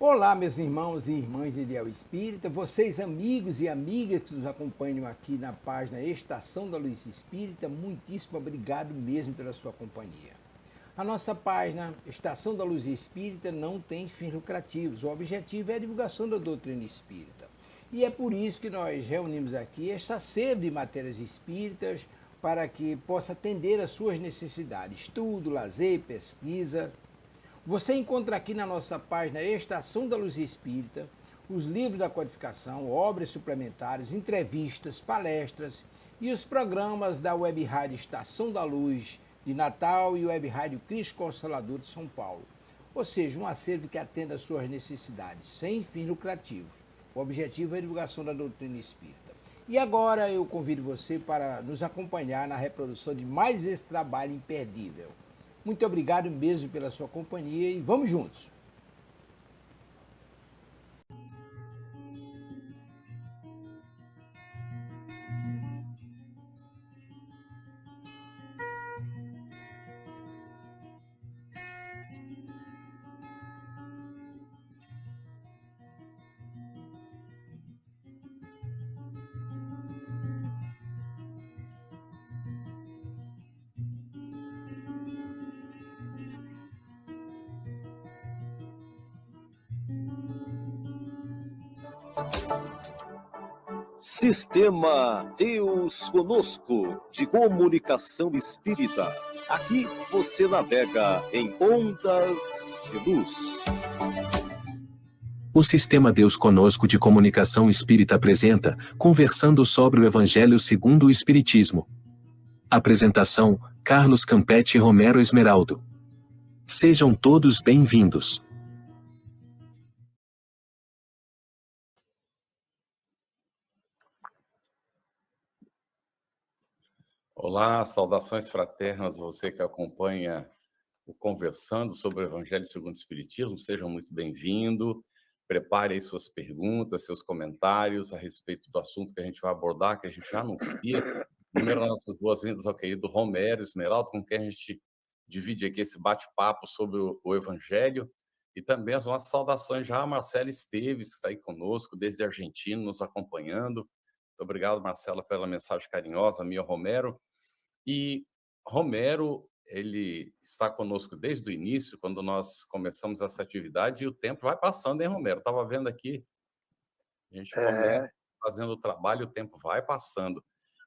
Olá, meus irmãos e irmãs de Ideal Espírita, vocês amigos e amigas que nos acompanham aqui na página Estação da Luz Espírita, muitíssimo obrigado mesmo pela sua companhia. A nossa página Estação da Luz Espírita não tem fins lucrativos, o objetivo é a divulgação da doutrina espírita. E é por isso que nós reunimos aqui esta sede de matérias espíritas para que possa atender às suas necessidades, estudo, lazer, pesquisa. Você encontra aqui na nossa página Estação da Luz Espírita os livros da codificação, obras suplementares, entrevistas, palestras e os programas da Web Rádio Estação da Luz de Natal e Web Rádio Cristo Consolador de São Paulo. Ou seja, um acervo que atenda às suas necessidades, sem fins lucrativos. O objetivo é a divulgação da doutrina espírita. E agora eu convido você para nos acompanhar na reprodução de mais esse trabalho imperdível. Muito obrigado mesmo pela sua companhia e vamos juntos! Sistema Deus Conosco, de comunicação espírita. Aqui você navega em ondas de luz. O Sistema Deus Conosco de comunicação espírita apresenta Conversando sobre o Evangelho segundo o Espiritismo. Apresentação, Carlos Campetti e Romero Esmeraldo. Sejam todos bem-vindos. Olá, saudações fraternas, você que acompanha o Conversando sobre o Evangelho segundo o Espiritismo, sejam muito bem-vindos. Prepare aí suas perguntas, seus comentários a respeito do assunto que a gente vai abordar, que a gente já anuncia. Primeiro, nossas boas-vindas ao querido Romero Esmeraldo, com quem a gente divide aqui esse bate-papo sobre o Evangelho. E também as nossas saudações já a Marcela Esteves, que está aí conosco, desde a Argentina, nos acompanhando. Muito obrigado, Marcela, pela mensagem carinhosa, minha Romero. E Romero, ele está conosco desde o início, quando nós começamos essa atividade, e o tempo vai passando, hein, Romero? Estava vendo aqui, a gente começa fazendo o trabalho, o tempo vai passando.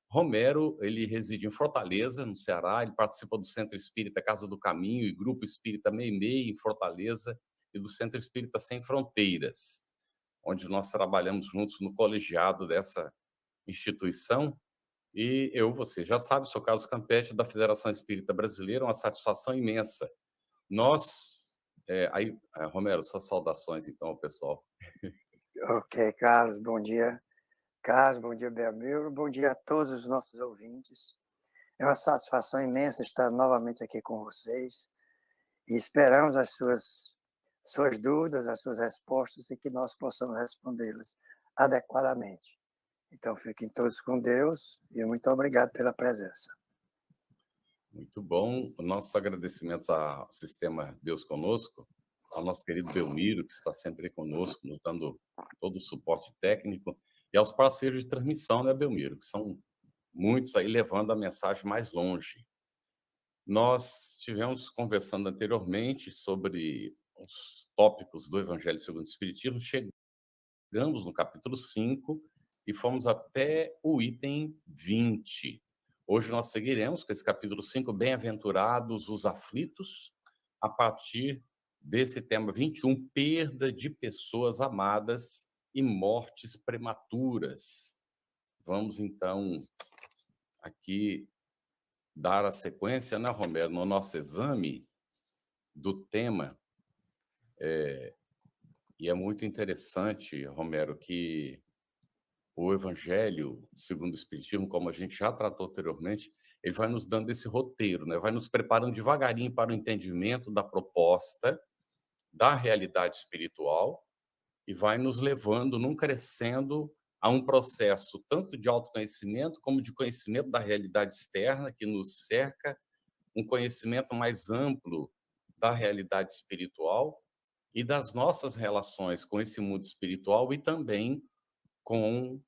Romero, ele reside em Fortaleza, no Ceará, ele participa do Centro Espírita Casa do Caminho e Grupo Espírita Meimei, em Fortaleza, e do Centro Espírita Sem Fronteiras, onde nós trabalhamos juntos no colegiado dessa instituição. E você já sabe, sou Carlos Campetti, da Federação Espírita Brasileira, uma satisfação imensa. Nós, Romero, suas saudações, então, ao pessoal. Ok, Carlos, bom dia. Carlos, bom dia, Belmiro, bom dia a todos os nossos ouvintes. É uma satisfação imensa estar novamente aqui com vocês e esperamos as suas dúvidas, as suas respostas e que nós possamos respondê-las adequadamente. Então, fiquem todos com Deus e muito obrigado pela presença. Muito bom. Nossos agradecimentos ao Sistema Deus Conosco, ao nosso querido Belmiro, que está sempre conosco, nos dando todo o suporte técnico, e aos parceiros de transmissão, né, Belmiro, que são muitos aí levando a mensagem mais longe. Nós tivemos conversando anteriormente sobre os tópicos do Evangelho segundo o Espiritismo, chegamos no capítulo 5 e fomos até o item 20. Hoje nós seguiremos com esse capítulo 5, Bem-aventurados os aflitos, a partir desse tema 21, perda de pessoas amadas e mortes prematuras. Vamos, então, aqui dar a sequência, né, Romero, no nosso exame do tema. E é muito interessante, Romero, que o Evangelho, segundo o Espiritismo, como a gente já tratou anteriormente, ele vai nos dando esse roteiro, né? Vai nos preparando devagarinho para o entendimento da proposta, da realidade espiritual, e vai nos levando, num crescendo, a um processo tanto de autoconhecimento como de conhecimento da realidade externa que nos cerca, um conhecimento mais amplo da realidade espiritual, e das nossas relações com esse mundo espiritual e também com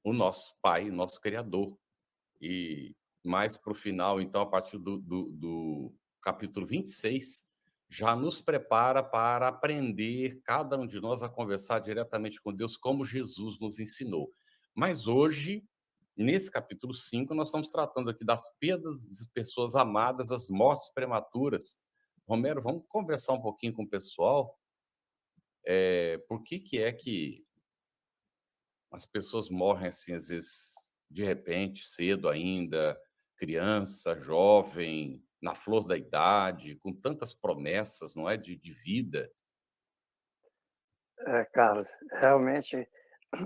o nosso Pai, nosso Criador. E mais para o final, então, a partir do capítulo 26, já nos prepara para aprender, cada um de nós, a conversar diretamente com Deus, como Jesus nos ensinou. Mas hoje, nesse capítulo 5, nós estamos tratando aqui das perdas de pessoas amadas, as mortes prematuras. Romero, vamos conversar um pouquinho com o pessoal. Por que é que as pessoas morrem assim, às vezes, de repente, cedo ainda, criança, jovem, na flor da idade, com tantas promessas, não é, de vida. Carlos, realmente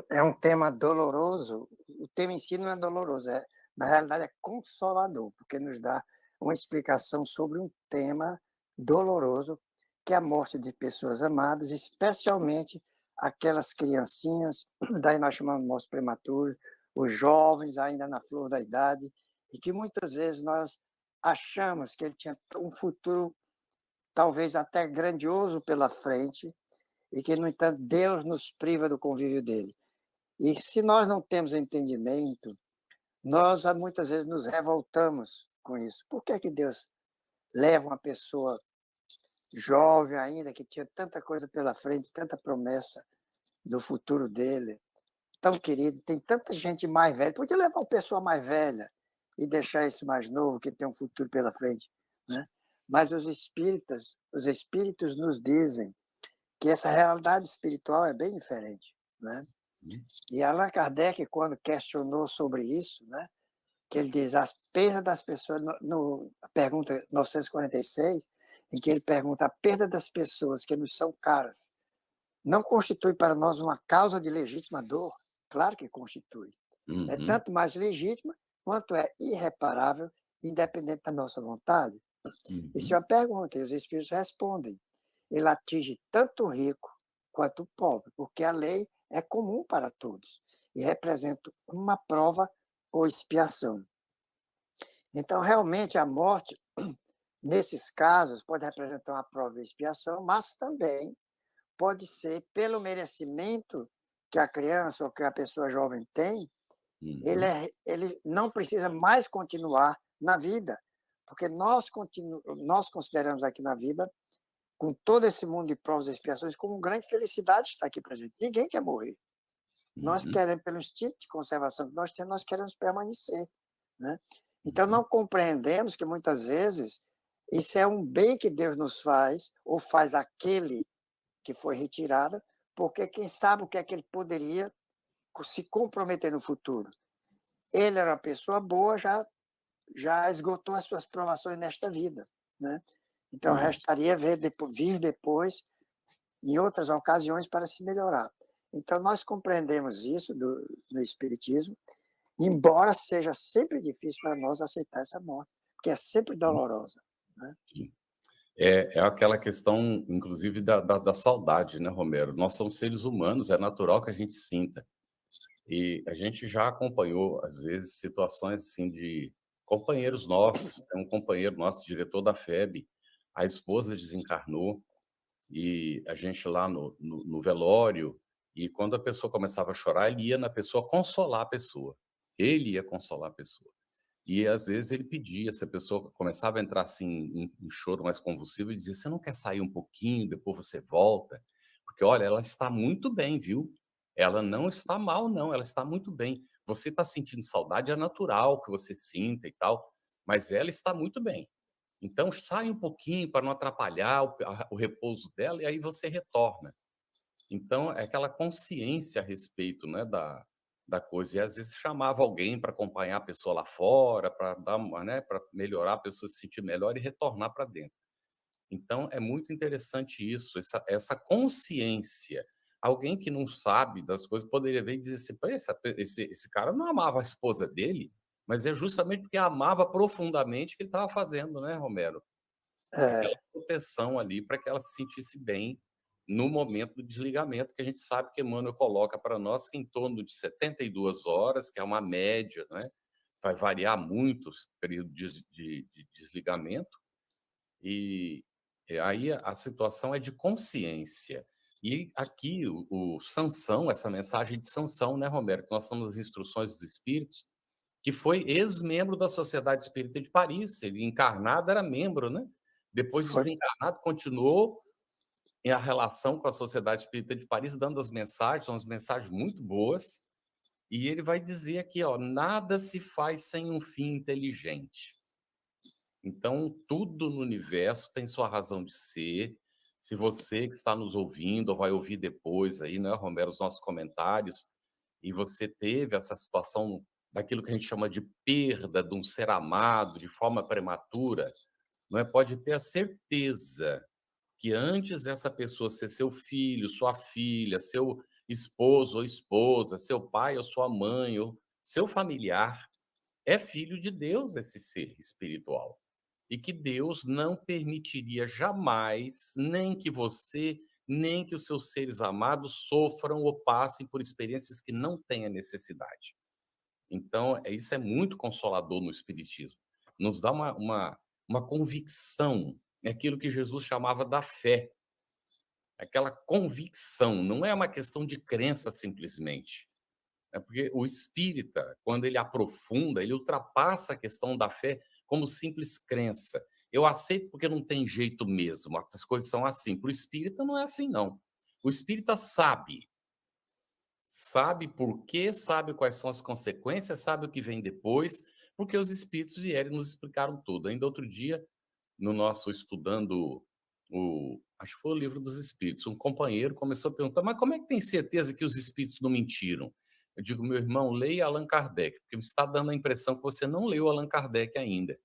é um tema doloroso. O tema em si não é doloroso, na realidade é consolador, porque nos dá uma explicação sobre um tema doloroso, que é a morte de pessoas amadas, especialmente aquelas criancinhas, daí nós chamamos de mortes prematuras, os jovens ainda na flor da idade, e que muitas vezes nós achamos que ele tinha um futuro talvez até grandioso pela frente, e que, no entanto, Deus nos priva do convívio dele. E se nós não temos entendimento, nós muitas vezes nos revoltamos com isso. Por que que Deus leva uma pessoa jovem ainda, que tinha tanta coisa pela frente, tanta promessa do futuro dele, tão querido, tem tanta gente mais velha, podia levar uma pessoa mais velha e deixar esse mais novo, que tem um futuro pela frente, né? Mas os espíritos nos dizem que essa realidade espiritual é bem diferente, né? E Allan Kardec, quando questionou sobre isso, né, que ele diz as perdas das pessoas, a pergunta 946, em que ele pergunta a perda das pessoas que nos são caras, não constitui para nós uma causa de legítima dor? Claro que constitui. É tanto mais legítima quanto é irreparável, independente da nossa vontade. Isso é uma pergunta, e os espíritos respondem. Ele atinge tanto o rico quanto o pobre, porque a lei é comum para todos e representa uma prova ou expiação. Então, realmente, a morte, nesses casos, pode representar uma prova e expiação, mas também pode ser pelo merecimento que a criança ou que a pessoa jovem tem, ele não precisa mais continuar na vida, porque nós consideramos aqui na vida, com todo esse mundo de provas e expiações, como grande felicidade estar aqui para a gente. Ninguém quer morrer. Nós queremos, pelo instinto de conservação que nós temos, nós queremos permanecer, né? Então, não compreendemos que, muitas vezes, isso é um bem que Deus nos faz, ou faz aquele que foi retirado, porque quem sabe o que é que ele poderia se comprometer no futuro. Ele era uma pessoa boa, já esgotou as suas provações nesta vida, né? Então, restaria vir depois, em outras ocasiões, para se melhorar. Então, nós compreendemos isso no Espiritismo, embora seja sempre difícil para nós aceitar essa morte, porque é sempre dolorosa, né? É aquela questão, inclusive, da saudade, né, Romero? Nós somos seres humanos, é natural que a gente sinta. E a gente já acompanhou, às vezes, situações assim de companheiros nossos. Tem um companheiro nosso, diretor da FEB, a esposa desencarnou, e a gente lá no velório, e quando a pessoa começava a chorar, ele ia na pessoa consolar a pessoa. Ele ia consolar a pessoa. E às vezes ele pedia, se a pessoa começava a entrar assim em choro mais convulsivo, ele dizia: "Você não quer sair um pouquinho, depois você volta? Porque olha, ela está muito bem, viu? Ela não está mal, não, ela está muito bem. Você está sentindo saudade, é natural que você sinta e tal, mas ela está muito bem. Então sai um pouquinho para não atrapalhar o repouso dela e aí você retorna." Então, é aquela consciência a respeito, né, da coisa. E às vezes chamava alguém para acompanhar a pessoa lá fora, para dar uma, né, para melhorar, a pessoa se sentir melhor e retornar para dentro. Então, é muito interessante isso, essa consciência. Alguém que não sabe das coisas poderia ver e dizer assim: "Pô, esse cara não amava a esposa dele, mas é justamente porque amava profundamente que ele estava fazendo, né, Romero? Aquela É, proteção ali para que ela se sentisse bem no momento do desligamento, que a gente sabe que Emmanuel coloca para nós que em torno de 72 horas, que é uma média, né? Vai variar muito o período de desligamento, e Aí a situação é de consciência. E aqui o Sansão, essa mensagem de Sansão, né, Romero? Que nós somos as instruções dos espíritos, que foi ex-membro da Sociedade Espírita de Paris. Ele encarnado era membro, né? Depois de Foi, desencarnado, continuou em a relação com a Sociedade Espírita de Paris, dando as mensagens, são umas mensagens muito boas. E ele vai dizer aqui, ó, nada se faz sem um fim inteligente. Então, tudo no universo tem sua razão de ser. Se você que está nos ouvindo ou vai ouvir depois aí, né, Romero, os nossos comentários, e você teve essa situação daquilo que a gente chama de perda de um ser amado de forma prematura, não é? Pode ter a certeza que antes dessa pessoa ser seu filho, sua filha, seu esposo ou esposa, seu pai ou sua mãe, ou seu familiar, é filho de Deus esse ser espiritual. E que Deus não permitiria jamais, nem que você, nem que os seus seres amados sofram ou passem por experiências que não tenham necessidade. Então, isso é muito consolador no Espiritismo. Nos dá uma convicção, é aquilo que Jesus chamava da fé. Aquela convicção, não é uma questão de crença simplesmente. É porque o espírita, quando ele aprofunda, ele ultrapassa a questão da fé como simples crença. Eu aceito porque não tem jeito mesmo, as coisas são assim. Para o espírita não é assim, não. O espírita sabe por quê, sabe quais são as consequências, sabe o que vem depois, porque os espíritos vieram e nos explicaram tudo. Ainda outro dia, no nosso estudando acho que foi o Livro dos Espíritos, um companheiro começou a perguntar, mas como é que tem certeza que os espíritos não mentiram? Eu digo, meu irmão, leia Allan Kardec, porque me está dando a impressão que você não leu Allan Kardec ainda.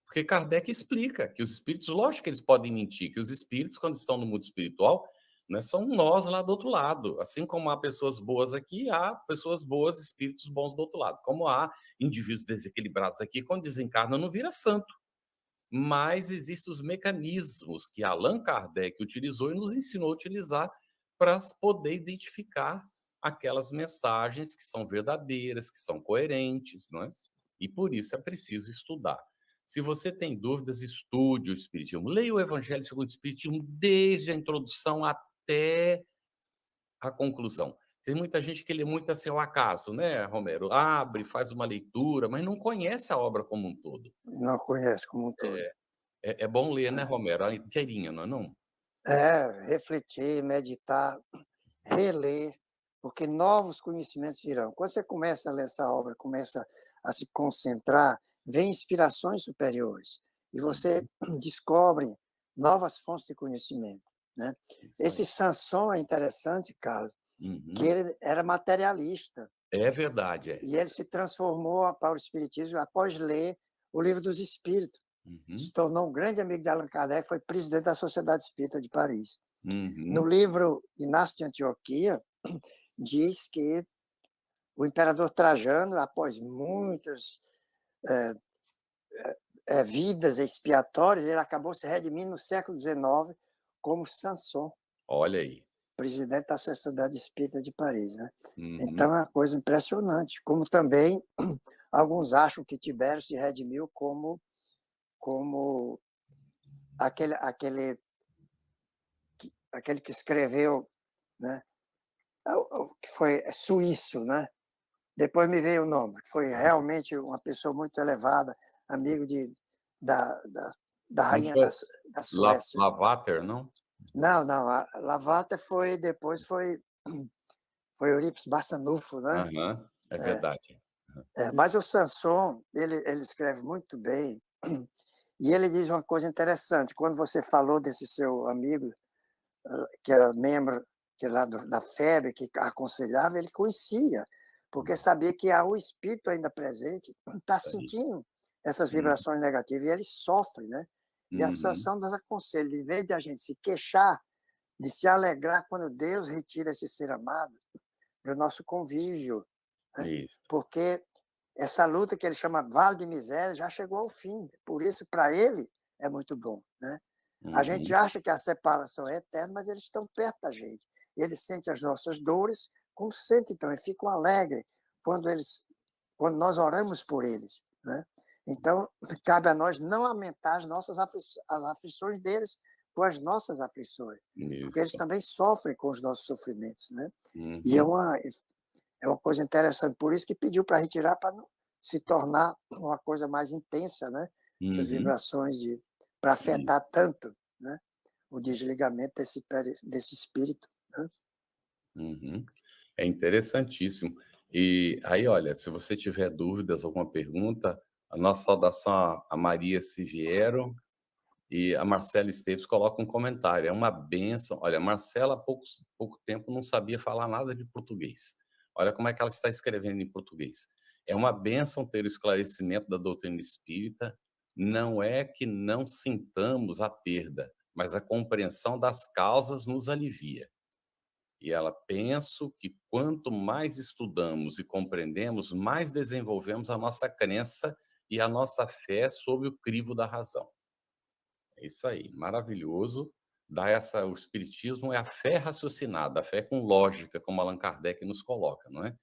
Porque Kardec explica que os espíritos, lógico que eles podem mentir, que os espíritos, quando estão no mundo espiritual, né, são nós lá do outro lado. Assim como há pessoas boas aqui, há pessoas boas, espíritos bons do outro lado. Como há indivíduos desequilibrados aqui, quando desencarnam, não vira santo. Mas existem os mecanismos que Allan Kardec utilizou e nos ensinou a utilizar para poder identificar aquelas mensagens que são verdadeiras, que são coerentes, não é? E por isso é preciso estudar. Se você tem dúvidas, estude o Espiritismo. Leia o Evangelho segundo o Espiritismo desde a introdução até a conclusão. Tem muita gente que lê muito a seu acaso, né, Romero? Abre, faz uma leitura, mas não conhece a obra como um todo. não conhece como um todo. É bom ler, né, Romero? A inteirinha, não é não? Refletir, meditar, reler, porque novos conhecimentos virão. Quando você começa a ler essa obra, começa a se concentrar, vem inspirações superiores e você descobre novas fontes de conhecimento, né? Isso Esse aí. Sanson é interessante, Carlos, que Uhum. ele era materialista É verdade, é. e ele se transformou para o espiritismo após ler o Livro dos Espíritos. Se Uhum. tornou um grande amigo de Allan Kardec, foi presidente da Sociedade Espírita de Paris. No Uhum. livro Inácio de Antioquia, diz que o imperador Trajano, após muitas vidas expiatórias, ele acabou se redimindo no século XIX como Sanson, Olha aí. presidente da Sociedade Espírita de Paris, né? Uhum. Então é uma coisa impressionante. Como também alguns acham que Tibério se redimiu como aquele que escreveu, né? Que foi suíço, né? Depois me veio o nome, que foi realmente uma pessoa muito elevada, amigo da, da, da Não rainha foi da Suécia. Lavater, não? Não, a Lavater foi Eurípides Barçanufo, né? Aham, é É, verdade. mas o Sanson, ele escreve muito bem, e ele diz uma coisa interessante, quando você falou desse seu amigo, que era membro lá da FEB, que aconselhava, ele conhecia, porque sabia que há o espírito ainda presente, está Isso aí. sentindo essas Uhum. vibrações negativas, e ele sofre, né? E a Uhum. Sanção nos aconselha, em vez de a gente se queixar, de se alegrar quando Deus retira esse ser amado do nosso convívio, né? Isso. Porque essa luta que ele chama Vale de Miséria já chegou ao fim, por isso, para ele, é muito bom, né? A gente Uhum. acha que a separação é eterna, mas eles estão perto da gente. Eles sentem as nossas dores, como sentem também, ficam alegres quando nós oramos por eles, né? Então, cabe a nós não aumentar as aflições deles com as nossas aflições, porque eles Isso. também sofrem com os nossos sofrimentos, né? E Uhum. é uma coisa interessante, por isso que pediu para retirar, para não se tornar uma coisa mais intensa, né? Essas Uhum. vibrações para Isso. afetar tanto, né? O desligamento desse espírito, né? Uhum. É interessantíssimo. E aí, olha, se você tiver dúvidas, alguma pergunta, a nossa saudação a Maria Siviero e a Marcela Esteves coloca um comentário. É uma bênção. Olha, a Marcela, há pouco tempo, não sabia falar nada de português. Olha como é que ela está escrevendo em português. É uma bênção ter o esclarecimento da doutrina espírita. Não é que não sintamos a perda, mas a compreensão das causas nos alivia. E ela penso que quanto mais estudamos e compreendemos, mais desenvolvemos a nossa crença e a nossa fé sob o crivo da razão. É isso aí, maravilhoso. O espiritismo é a fé raciocinada, a fé com lógica, como Allan Kardec nos coloca, não é?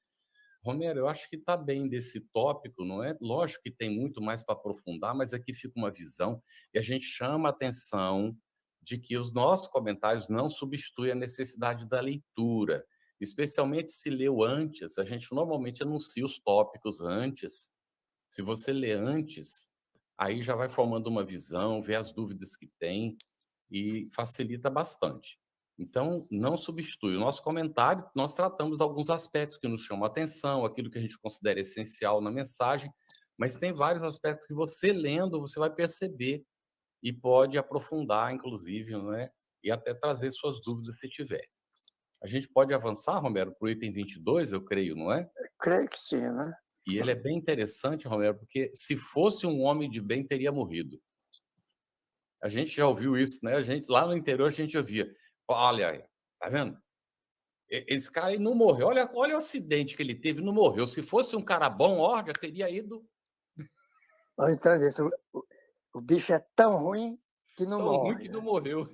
Romero, eu acho que está bem desse tópico, não é? Lógico que tem muito mais para aprofundar, mas aqui fica uma visão e a gente chama a atenção de que os nossos comentários não substituem a necessidade da leitura, especialmente se leu antes. A gente normalmente anuncia os tópicos antes. Se você lê antes, aí já vai formando uma visão, vê as dúvidas que tem e facilita bastante. Então, não substitui. O nosso comentário, nós tratamos de alguns aspectos que nos chamam a atenção, aquilo que a gente considera essencial na mensagem, mas tem vários aspectos que você lendo, você vai perceber e pode aprofundar, inclusive, não é? E até trazer suas dúvidas se tiver. A gente pode avançar, Romero, para o item 22, eu creio, não é? Creio que sim, né? E ele é bem interessante, Romero, porque se fosse um homem de bem, teria morrido. A gente já ouviu isso, né? A gente, lá no interior, a gente ouvia. Olha aí, tá vendo? Esse cara aí não morreu. Olha o acidente que ele teve, não morreu. Se fosse um cara bom, ó, já teria ido. Ou então, o bicho é tão ruim que não Tão ruim morre, que não né? morreu.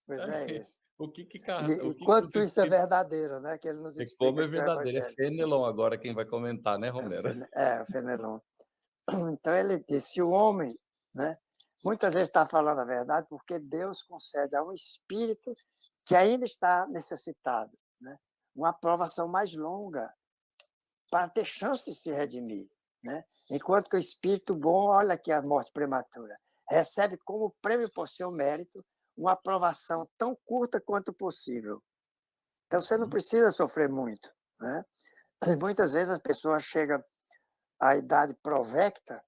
Pois é isso. O que que, E os quanto isso é espíritos... verdadeiro, né? Que ele nos É como explica é aqui o verdadeiro. É Evangelho. Fenelon agora quem vai comentar, né, Romero? O Fenelon. Então ele disse, o homem, né? Muitas vezes está falando a verdade porque Deus concede a um espírito que ainda está necessitado, né? Uma aprovação mais longa para ter chance de se redimir, né? Enquanto que o espírito bom, olha aqui a morte prematura, recebe como prêmio por seu mérito uma aprovação tão curta quanto possível. Então você não precisa sofrer muito, né? E muitas vezes as pessoas chegam à idade provecta,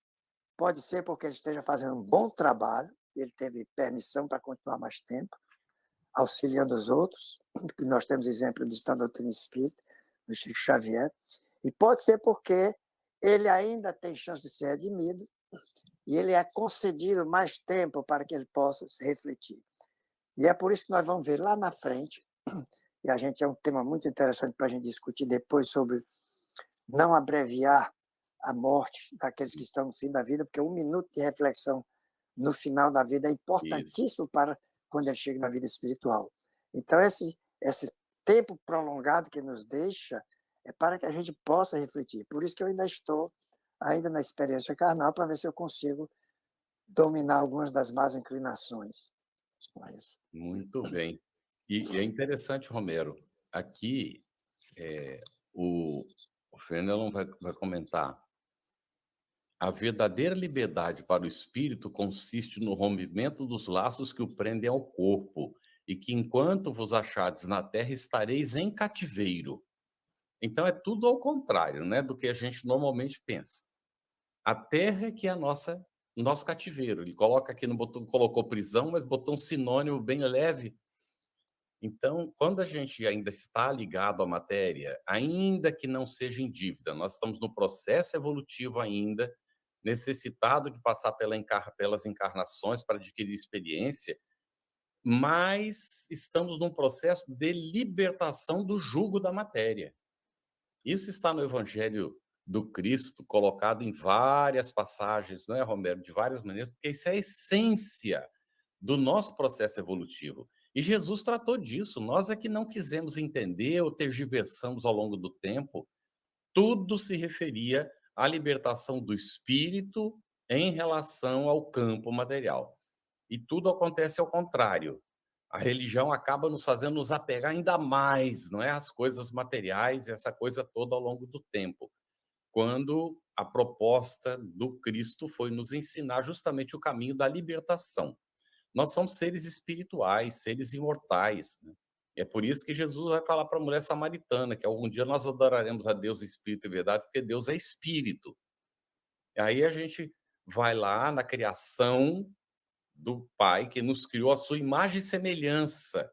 pode ser porque ele esteja fazendo um bom trabalho, ele teve permissão para continuar mais tempo, auxiliando os outros, que nós temos exemplo disso na doutrina espírita, do Chico Xavier, e pode ser porque ele ainda tem chance de ser redimido e ele é concedido mais tempo para que ele possa se refletir. E é por isso que nós vamos ver lá na frente, e a gente é um tema muito interessante para a gente discutir depois sobre não abreviar a morte daqueles que estão no fim da vida, porque 1 minuto de reflexão no final da vida é Isso. importantíssimo para quando ele chega na vida espiritual. Então, esse tempo prolongado que nos deixa é para que a gente possa refletir. Por isso que eu ainda estou ainda na experiência carnal, para ver se eu consigo dominar algumas das más inclinações. Mas... Muito bem. E é interessante, Romero, aqui o Fenelon vai comentar. A verdadeira liberdade para o espírito consiste no rompimento dos laços que o prendem ao corpo, e que enquanto vos achardes na terra, estareis em cativeiro. Então é tudo ao contrário, né, do que a gente normalmente pensa. A terra é que é o nosso cativeiro. Ele coloca aqui no botão, colocou prisão, mas botou um sinônimo bem leve. Então, quando a gente ainda está ligado à matéria, ainda que não seja em dívida, nós estamos no processo evolutivo ainda, necessitado de passar pelas encarnações para adquirir experiência, mas estamos num processo de libertação do jugo da matéria. Isso está no Evangelho do Cristo, colocado em várias passagens, não é, Romero? De várias maneiras, porque isso é a essência do nosso processo evolutivo. E Jesus tratou disso. Nós é que não quisemos entender ou tergiversamos ao longo do tempo. tudo se referia à libertação do espírito em relação ao campo material. E tudo acontece ao contrário. A religião acaba nos fazendo nos apegar ainda mais, não é, às coisas materiais, essa coisa toda ao longo do tempo, quando a proposta do Cristo foi nos ensinar justamente o caminho da libertação. Nós somos seres espirituais, seres imortais, né? É por isso que Jesus vai falar para a mulher samaritana que algum dia nós adoraremos a Deus em espírito e verdade, porque Deus é espírito. E aí a gente vai lá na criação do Pai, que nos criou a sua imagem e semelhança.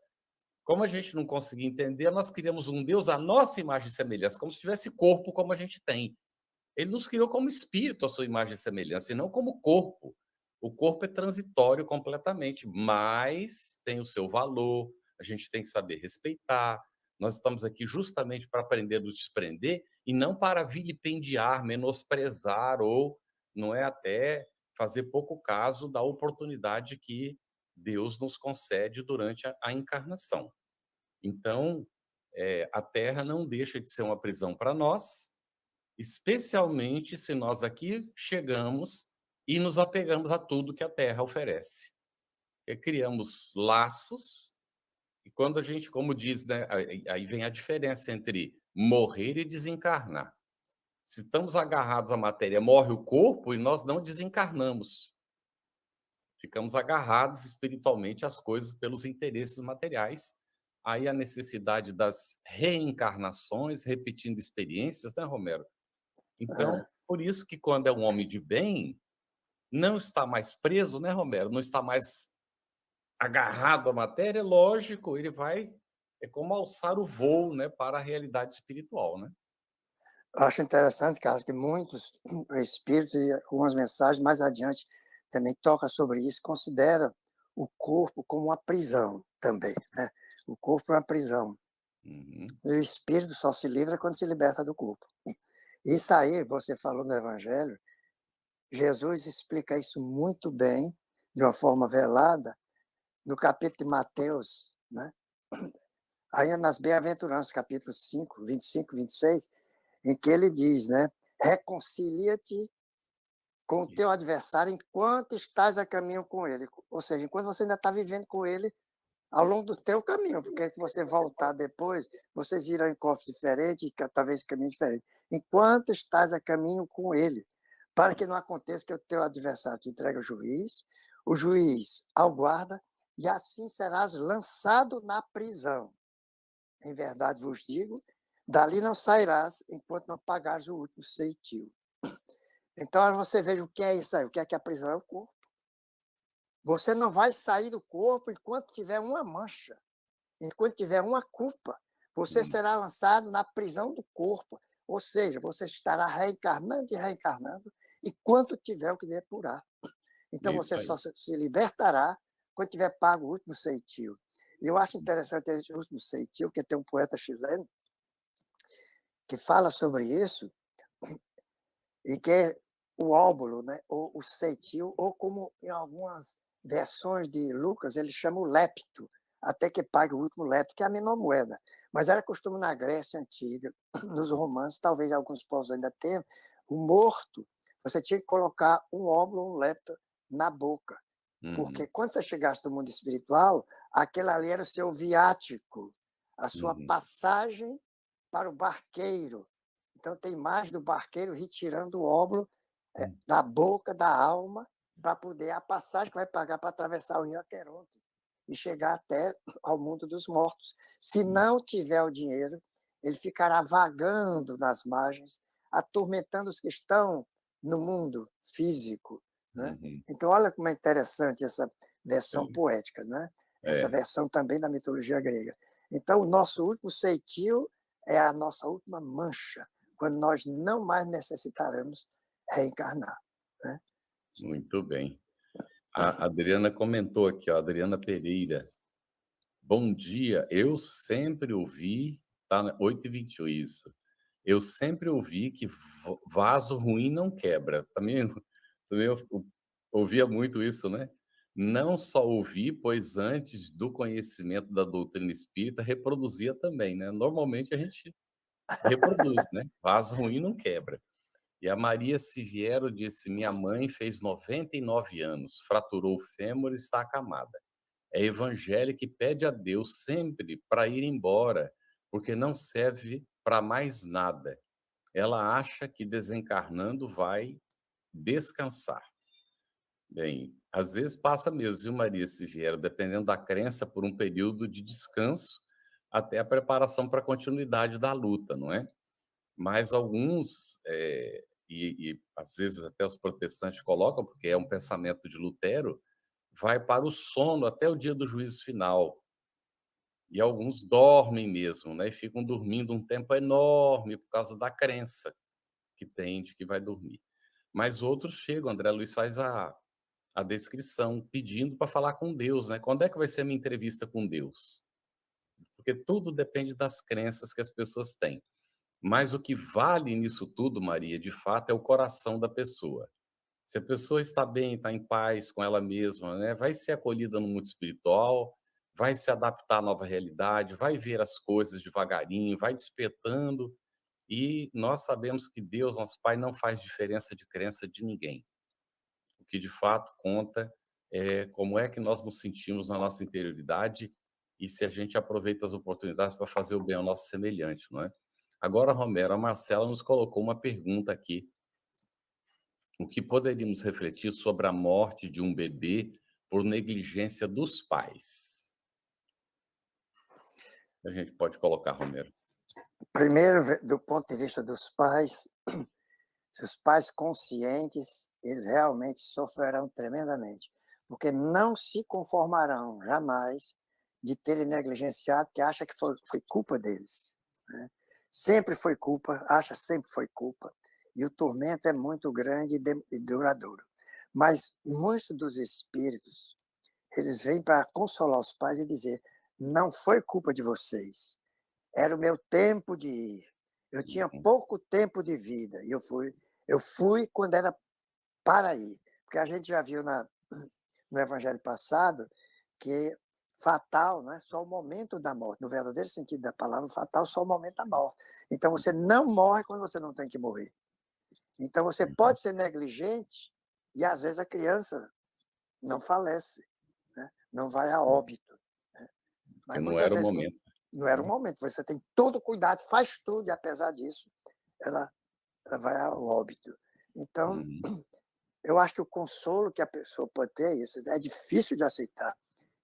Como a gente não conseguia entender, nós criamos um Deus à nossa imagem e semelhança, como se tivesse corpo como a gente tem. Ele nos criou como espírito à sua imagem e semelhança, e não como corpo. O corpo é transitório completamente, mas tem o seu valor, a gente tem que saber respeitar. Nós estamos aqui justamente para aprender a nos desprender e não para vilipendiar, menosprezar ou, não é, até fazer pouco caso da oportunidade que Deus nos concede durante a encarnação. Então, a Terra não deixa de ser uma prisão para nós, especialmente se nós aqui chegamos e nos apegamos a tudo que a Terra oferece. E criamos laços, e quando a gente, como diz, né, aí vem a diferença entre morrer e desencarnar. Se estamos agarrados à matéria, morre o corpo e nós não desencarnamos. Ficamos agarrados espiritualmente às coisas pelos interesses materiais. Aí a necessidade das reencarnações, repetindo experiências, né, Romero? Então, por isso que quando é um homem de bem, não está mais preso, né, Romero? Não está mais agarrado à matéria, lógico, ele vai, é como alçar o voo, né, para a realidade espiritual, né? Eu acho interessante, Carlos, que muitos espíritos e algumas mensagens mais adiante também tocam sobre isso, consideram o corpo como uma prisão também, né? O corpo é uma prisão. Uhum. E o espírito só se livra quando se liberta do corpo. Isso aí, você falou no Evangelho, Jesus explica isso muito bem, de uma forma velada, no capítulo de Mateus, né? Ainda nas Bem-aventuranças, capítulo 5, 25, 26, em que ele diz, né? Reconcilia-te com o teu adversário enquanto estás a caminho com ele. Ou seja, enquanto você ainda está vivendo com ele ao longo do teu caminho, porque que você voltar depois, vocês irão em corpos diferentes e talvez caminho diferente. Enquanto estás a caminho com ele, para que não aconteça que o teu adversário te entregue ao juiz, o juiz ao guarda, e assim serás lançado na prisão. Em verdade vos digo, dali não sairás enquanto não pagares o último ceitil. Então, você veja o que é isso aí, o que é que a prisão é o corpo. Você não vai sair do corpo enquanto tiver uma mancha, enquanto tiver uma culpa. Você será lançado na prisão do corpo, ou seja, você estará reencarnando e reencarnando enquanto tiver o que depurar. Então, você só se libertará quando tiver pago o último ceitil. E eu acho interessante esse último ceitil, porque tem um poeta chileno que fala sobre isso, e que é o óbolo, né? Ou o ceitil, ou como em algumas versões de Lucas, ele chama o lepto, até que pague o último lepto, que é a menor moeda. Mas era costume na Grécia Antiga, nos romanos, talvez alguns povos ainda tenham, o morto, você tinha que colocar um óbolo, um lepto na boca. Porque quando você chegasse no mundo espiritual, aquele ali era o seu viático, a sua passagem para o barqueiro. Então, tem mais do barqueiro retirando o óbolo da boca da alma para poder a passagem que vai pagar para atravessar o rio Aqueronte e chegar até ao mundo dos mortos. Se não tiver o dinheiro, ele ficará vagando nas margens, atormentando os que estão no mundo físico, né? Então, olha como é interessante essa versão poética, né? Essa versão também da mitologia grega. Então, o nosso último ceitil é a nossa última mancha, quando nós não mais necessitaremos reencarnar, né? Muito bem. A Adriana comentou aqui, ó, Adriana Pereira. Bom dia, eu sempre ouvi, tá, 8h21 isso. Eu sempre ouvi que vaso ruim não quebra. Também eu ouvia muito isso, né? Não só ouvi, pois antes do conhecimento da doutrina espírita, reproduzia também, né? Normalmente a gente reproduz, né? Vaso ruim não quebra. E a Maria Siviero disse: minha mãe fez 99 anos, fraturou o fêmur e está acamada. É evangélica e pede a Deus sempre para ir embora, porque não serve para mais nada. Ela acha que desencarnando vai descansar. Bem, às vezes passa mesmo, viu, Maria Siviero, dependendo da crença, por um período de descanso até a preparação para a continuidade da luta, não é? Mas alguns, e às vezes até os protestantes colocam, porque é um pensamento de Lutero, vai para o sono até o dia do juízo final. E alguns dormem mesmo, né? E ficam dormindo um tempo enorme por causa da crença que tem de que vai dormir. Mas outros chegam, André Luiz faz a descrição, pedindo para falar com Deus, né? Quando é que vai ser a minha entrevista com Deus? Porque tudo depende das crenças que as pessoas têm. Mas o que vale nisso tudo, Maria, de fato, é o coração da pessoa. Se a pessoa está bem, está em paz com ela mesma, né, vai ser acolhida no mundo espiritual, vai se adaptar à nova realidade, vai ver as coisas devagarinho, vai despertando. E nós sabemos que Deus, nosso Pai, não faz diferença de crença de ninguém. O que de fato conta é como é que nós nos sentimos na nossa interioridade e se a gente aproveita as oportunidades para fazer o bem ao nosso semelhante, não é? Agora, Romero, a Marcela nos colocou uma pergunta aqui. O que poderíamos refletir sobre a morte de um bebê por negligência dos pais? A gente pode colocar, Romero. Primeiro, do ponto de vista dos pais, se os pais conscientes, eles realmente sofrerão tremendamente, porque não se conformarão jamais de terem negligenciado, que acha que foi culpa deles, né? Sempre foi culpa, acha sempre foi culpa, e o tormento é muito grande e duradouro. Mas muitos dos espíritos, eles vêm para consolar os pais e dizer: não foi culpa de vocês, era o meu tempo de ir. Eu tinha pouco tempo de vida e eu fui quando era para ir. Porque a gente já viu no Evangelho passado que fatal, né? Só o momento da morte. No verdadeiro sentido da palavra, fatal só o momento da morte. Então você não morre quando você não tem que morrer. Então você pode ser negligente e às vezes a criança não falece, né? Não vai a óbito, né? Porque Mas não muitas era o vezes momento. não era o momento. Você tem todo o cuidado, faz tudo, e apesar disso, ela vai ao óbito. Então, eu acho que o consolo que a pessoa pode ter é isso. É difícil de aceitar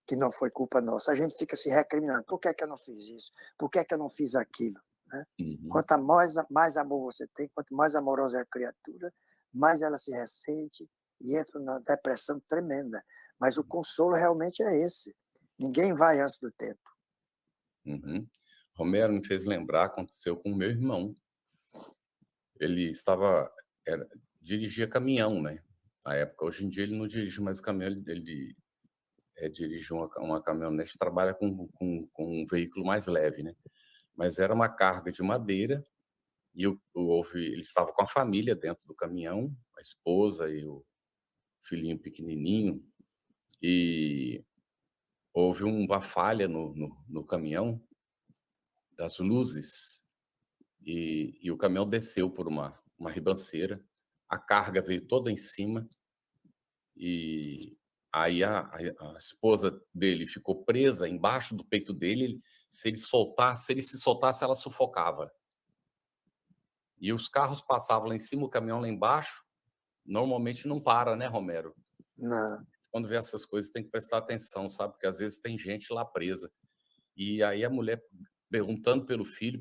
que não foi culpa nossa. A gente fica se recriminando. Por que é que eu não fiz isso? Por que é que eu não fiz aquilo? Né? Quanto mais amor você tem, quanto mais amorosa é a criatura, mais ela se ressente e entra numa depressão tremenda. Mas o consolo realmente é esse. Ninguém vai antes do tempo. Romero me fez lembrar, aconteceu com o meu irmão. Ele dirigia caminhão, né? Na época, hoje em dia ele não dirige mais caminhão, ele dirige uma caminhonete, trabalha com um veículo mais leve, né? Mas era uma carga de madeira e ele estava com a família dentro do caminhão, a esposa e o filhinho pequenininho, e houve uma falha no caminhão das luzes e o caminhão desceu por uma ribanceira, a carga veio toda em cima e aí a esposa dele ficou presa embaixo do peito dele. Se ele se soltasse, ela sufocava. E os carros passavam lá em cima, o caminhão lá embaixo. Normalmente não para, né, Romero? Não. Quando vê essas coisas tem que prestar atenção, sabe? Porque às vezes tem gente lá presa. E aí a mulher perguntando pelo filho,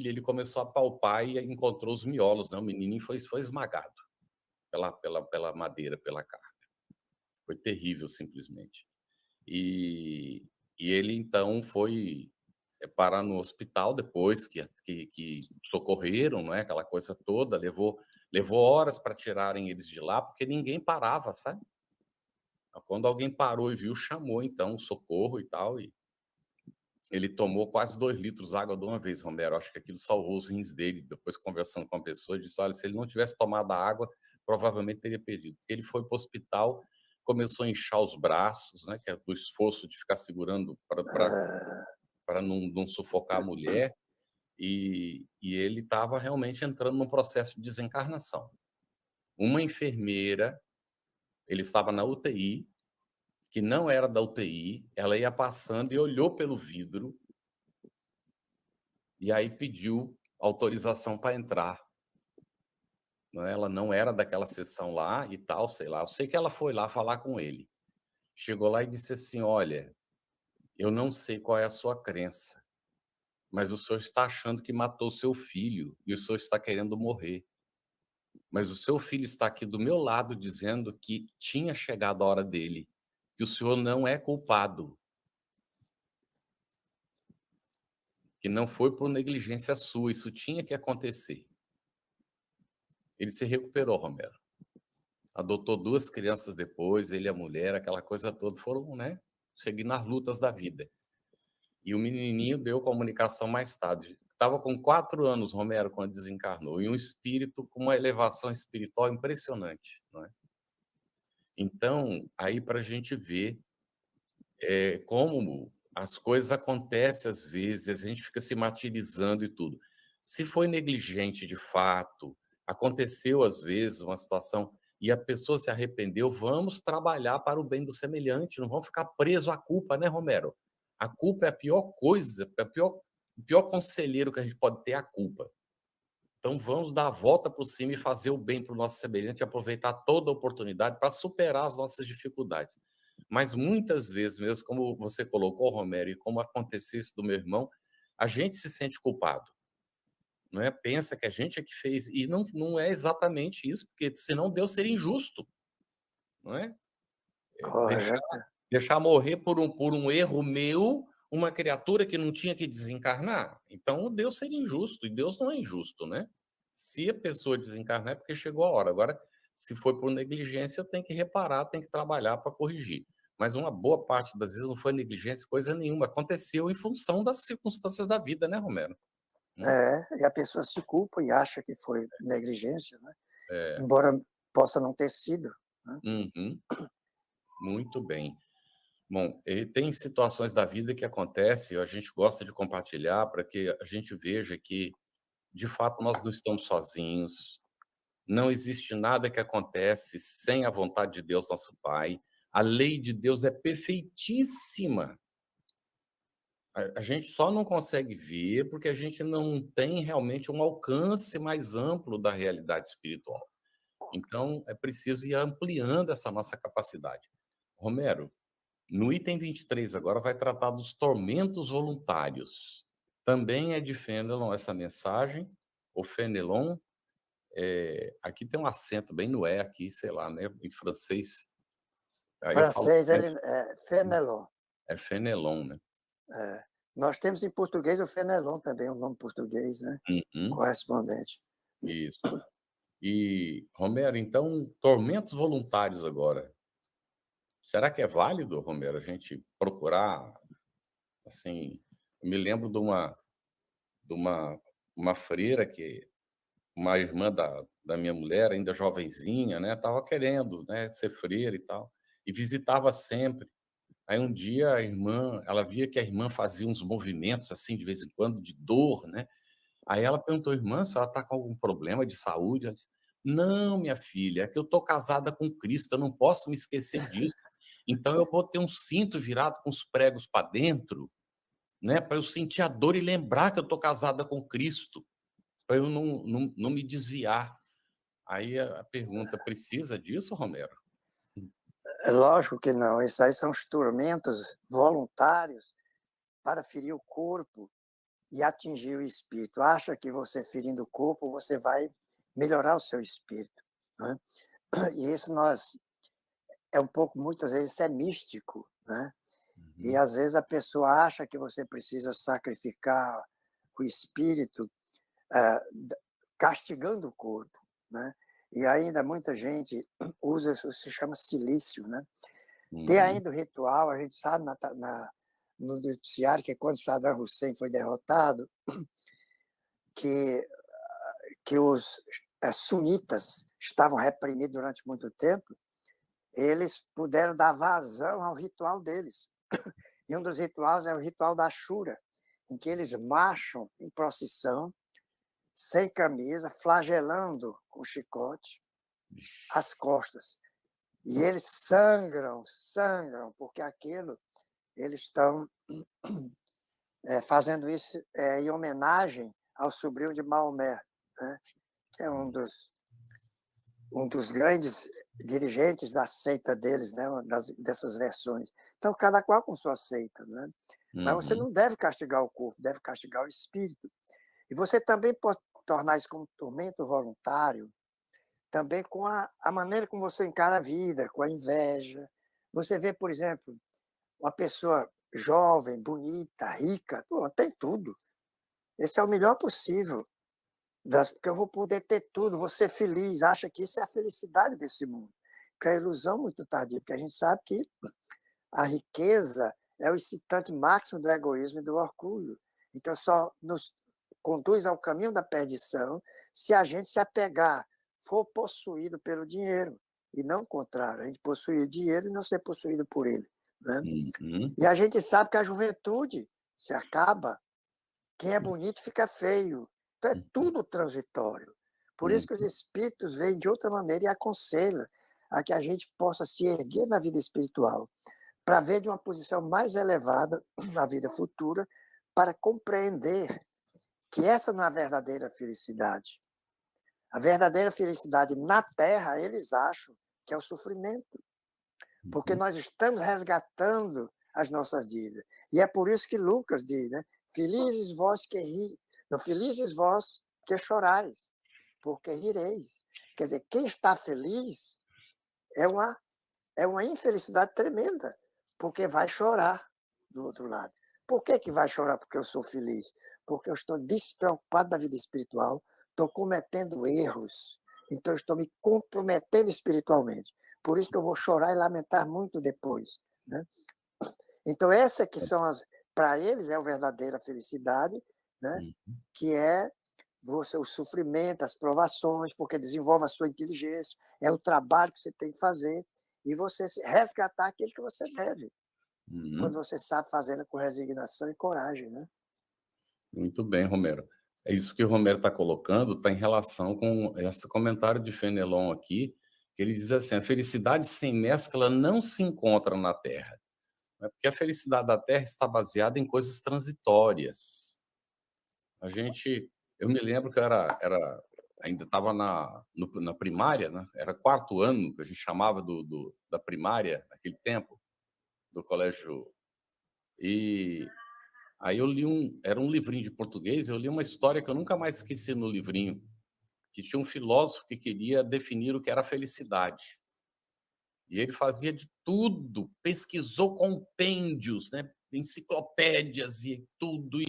ele começou a palpar e encontrou os miolos, né? O menininho foi esmagado pela madeira, pela carga. Foi terrível, simplesmente. E ele, então, foi parar no hospital depois que socorreram, não é? Aquela coisa toda, levou horas para tirarem eles de lá, porque ninguém parava, sabe? Quando alguém parou e viu, chamou, então, o socorro e tal, e ele tomou quase 2 litros de água de uma vez, Romero. Acho que aquilo salvou os rins dele. Depois, conversando com a pessoa, ele disse: olha, se ele não tivesse tomado a água, provavelmente teria perdido. Ele foi para o hospital, começou a inchar os braços, né, que é do esforço de ficar segurando para não sufocar a mulher. e ele estava realmente entrando num processo de desencarnação. Uma enfermeira, ele estava na UTI, que não era da UTI, ela ia passando e olhou pelo vidro, e aí pediu autorização para entrar. Ela não era daquela sessão lá e tal, sei lá. Eu sei que ela foi lá falar com ele. Chegou lá e disse assim: olha, eu não sei qual é a sua crença, mas o senhor está achando que matou seu filho e o senhor está querendo morrer. Mas o seu filho está aqui do meu lado dizendo que tinha chegado a hora dele, que o senhor não é culpado, que não foi por negligência sua, isso tinha que acontecer. Ele se recuperou, Romero. Adotou 2 crianças depois, ele e a mulher, aquela coisa toda, foram, né, seguindo as lutas da vida. E o menininho deu comunicação mais tarde. Estava com 4 anos, Romero, quando desencarnou, e um espírito com uma elevação espiritual impressionante, não é? Então, aí para a gente ver como as coisas acontecem às vezes, a gente fica se martirizando e tudo. Se foi negligente de fato, aconteceu às vezes uma situação e a pessoa se arrependeu, vamos trabalhar para o bem do semelhante, não vamos ficar preso à culpa, né, Romero? A culpa é a pior coisa, o pior conselheiro que a gente pode ter é a culpa. Então vamos dar a volta por cima e fazer o bem para o nosso semelhante, aproveitar toda a oportunidade para superar as nossas dificuldades. Mas muitas vezes, mesmo como você colocou, Romero, e como aconteceu isso do meu irmão, a gente se sente culpado, não é? Pensa que a gente é que fez, e não é exatamente isso, porque senão Deus seria injusto, não é? Correto. Deixar morrer por um erro meu uma criatura que não tinha que desencarnar. Então Deus seria injusto, e Deus não é injusto, né? Se a pessoa desencarnar é porque chegou a hora. Agora, se foi por negligência, eu tenho que reparar, tenho que trabalhar para corrigir. Mas uma boa parte das vezes não foi negligência, coisa nenhuma. Aconteceu em função das circunstâncias da vida, né, Romero? E a pessoa se culpa e acha que foi negligência, né? É. Embora possa não ter sido. Né? Uhum. Muito bem. Bom, tem situações da vida que acontecem, a gente gosta de compartilhar para que a gente veja que, de fato, nós não estamos sozinhos, não existe nada que acontece sem a vontade de Deus, nosso Pai. A lei de Deus é perfeitíssima. A gente só não consegue ver porque a gente não tem realmente um alcance mais amplo da realidade espiritual. Então, é preciso ir ampliando essa nossa capacidade. Romero, no item 23 agora vai tratar dos tormentos voluntários. Também é de Fenelon essa mensagem, o Fenelon. Aqui tem um acento bem no E aqui, sei lá, né? Em francês. Aí eu falo Francês, ele é Fenelon. é Fenelon, né? É. Nós temos em português o Fenelon também, um nome português, né? Uhum, Correspondente. isso. E, Romero, então, tormentos voluntários agora. Será que é válido, Romero, a gente procurar, assim, eu me lembro de uma freira que uma irmã da minha mulher, ainda jovenzinha, né, estava querendo, né, ser freira e tal, e visitava sempre. Aí um dia ela via que a irmã fazia uns movimentos assim de vez em quando de dor, né? Aí ela perguntou: irmã, se ela está com algum problema de saúde? Ela disse: não, minha filha, é que eu estou casada com Cristo, eu não posso me esquecer disso. Então eu botei um cinto virado com os pregos para dentro, né, para eu sentir a dor e lembrar que eu estou casada com Cristo, para eu não me desviar. Aí a pergunta: precisa disso, Romero? É lógico que não. Isso aí são instrumentos voluntários para ferir o corpo e atingir o espírito. Acha que você ferindo o corpo, você vai melhorar o seu espírito. Né? E isso é um pouco, muitas vezes, isso é místico. Né? E às vezes a pessoa acha que você precisa sacrificar o espírito castigando o corpo. Né? E ainda muita gente usa isso, se chama silício. Né? Tem ainda o ritual, a gente sabe no noticiário que quando Saddam Hussein foi derrotado, que os sunitas estavam reprimidos durante muito tempo, eles puderam dar vazão ao ritual deles. E um dos rituais é o ritual da Ashura, em que eles marcham em procissão, sem camisa, flagelando com chicote as costas. E eles sangram, porque aquilo, eles estão fazendo isso em homenagem ao sobrinho de Maomé, né? Que é um dos grandes dirigentes da seita deles, né? Dessas versões. Então, cada qual com sua seita, né? Mas você não deve castigar o corpo, deve castigar o espírito. E você também pode tornar isso como tormento voluntário, também com a maneira como você encara a vida, com a inveja. Você vê, por exemplo, uma pessoa jovem, bonita, rica, pô, tem tudo. Esse é o melhor possível, porque eu vou poder ter tudo, vou ser feliz, acha que isso é a felicidade desse mundo. Que é a ilusão muito tardia, porque a gente sabe que a riqueza é o excitante máximo do egoísmo e do orgulho. Então, só nos conduz ao caminho da perdição se a gente se apegar, for possuído pelo dinheiro, e não o contrário, a gente possuir o dinheiro e não ser possuído por ele, né? E a gente sabe que a juventude se acaba, quem é bonito fica feio, então é tudo transitório. Por isso que os espíritos vêm de outra maneira e aconselham a que a gente possa se erguer na vida espiritual, para ver de uma posição mais elevada na vida futura, para compreender que essa não é a verdadeira felicidade. A verdadeira felicidade na Terra, eles acham que é o sofrimento, porque nós estamos resgatando as nossas dívidas. E é por isso que Lucas diz, né? Felizes vós que ri, não, felizes vós que chorais, porque rireis. Quer dizer, quem está feliz é uma infelicidade tremenda, porque vai chorar do outro lado. Por que vai chorar? Porque eu sou feliz. Porque eu estou despreocupado da vida espiritual, estou cometendo erros, então eu estou me comprometendo espiritualmente. Por isso que eu vou chorar e lamentar muito depois, né? Então, essa que são para eles é a verdadeira felicidade, né? Que é o sofrimento, as provações, porque desenvolve a sua inteligência, é o trabalho que você tem que fazer, e você resgatar aquilo que você deve, quando você sabe fazendo com resignação e coragem, né? Muito bem, Romero. É isso que o Romero está colocando, está em relação com esse comentário de Fenelon aqui, que ele diz assim: a felicidade sem mescla não se encontra na Terra. Porque a felicidade da Terra está baseada em coisas transitórias. Eu me lembro que ainda estava na primária, né? Era quarto ano, que a gente chamava da primária, naquele tempo, do colégio. E aí eu li era um livrinho de português, eu li uma história que eu nunca mais esqueci no livrinho, que tinha um filósofo que queria definir o que era felicidade. E ele fazia de tudo, pesquisou compêndios, né, enciclopédias e tudo,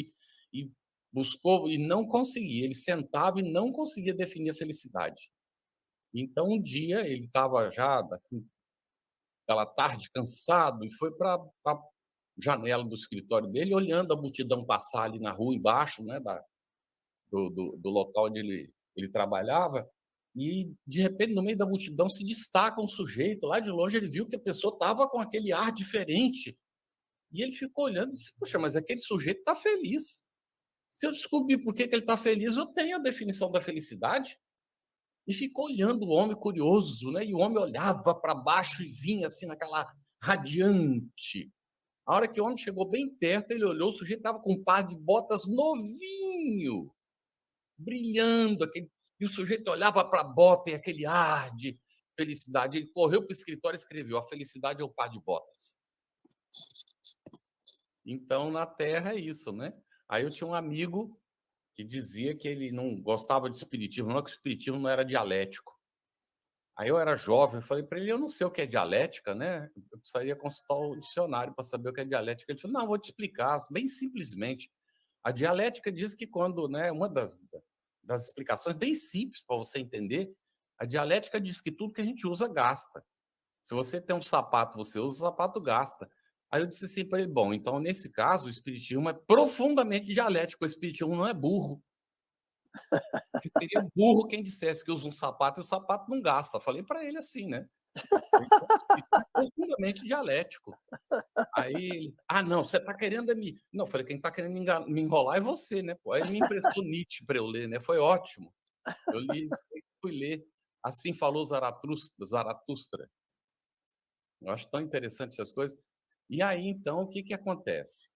e buscou e não conseguia. Ele sentava e não conseguia definir a felicidade. Então, um dia, ele estava já, assim, aquela tarde, cansado, e foi para a janela do escritório dele, olhando a multidão passar ali na rua embaixo, né, do local onde ele trabalhava, e, de repente, no meio da multidão, se destaca um sujeito. Lá de longe, ele viu que a pessoa estava com aquele ar diferente. E ele ficou olhando e disse: poxa, mas aquele sujeito está feliz. Se eu descobrir por que ele está feliz, eu tenho a definição da felicidade. E ficou olhando o homem curioso, né? E o homem olhava para baixo e vinha assim, naquela radiante. A hora que o homem chegou bem perto, ele olhou, o sujeito estava com um par de botas novinho, brilhando, e o sujeito olhava para a bota e aquele ar de felicidade. Ele correu para o escritório e escreveu: a felicidade é o par de botas. Então, na Terra é isso, né? Aí eu tinha um amigo que dizia que ele não gostava de espiritismo, não, que o espiritismo não era dialético. Aí eu era jovem, eu falei para ele: eu não sei o que é dialética, né? Eu precisaria consultar o dicionário para saber o que é dialética. Ele falou: não, vou te explicar, bem simplesmente. A dialética diz que quando, né, uma das explicações bem simples para você entender, a dialética diz que tudo que a gente usa gasta. Se você tem um sapato, você usa, o sapato gasta. Aí eu disse assim para ele: bom, então nesse caso o espiritismo é profundamente dialético, o espiritismo não é burro. Seria burro quem dissesse que usa um sapato e o sapato não gasta. Falei para ele assim, né? E profundamente dialético. Aí ele: "Ah, não, você está querendo é me..." Não, eu falei: "Quem está querendo me enrolar é você, né, pô." Aí ele me emprestou Nietzsche para eu ler, né, foi ótimo. Eu li, fui ler Assim Falou Zaratustra. Eu acho tão interessante essas coisas. E aí, então, o que que acontece?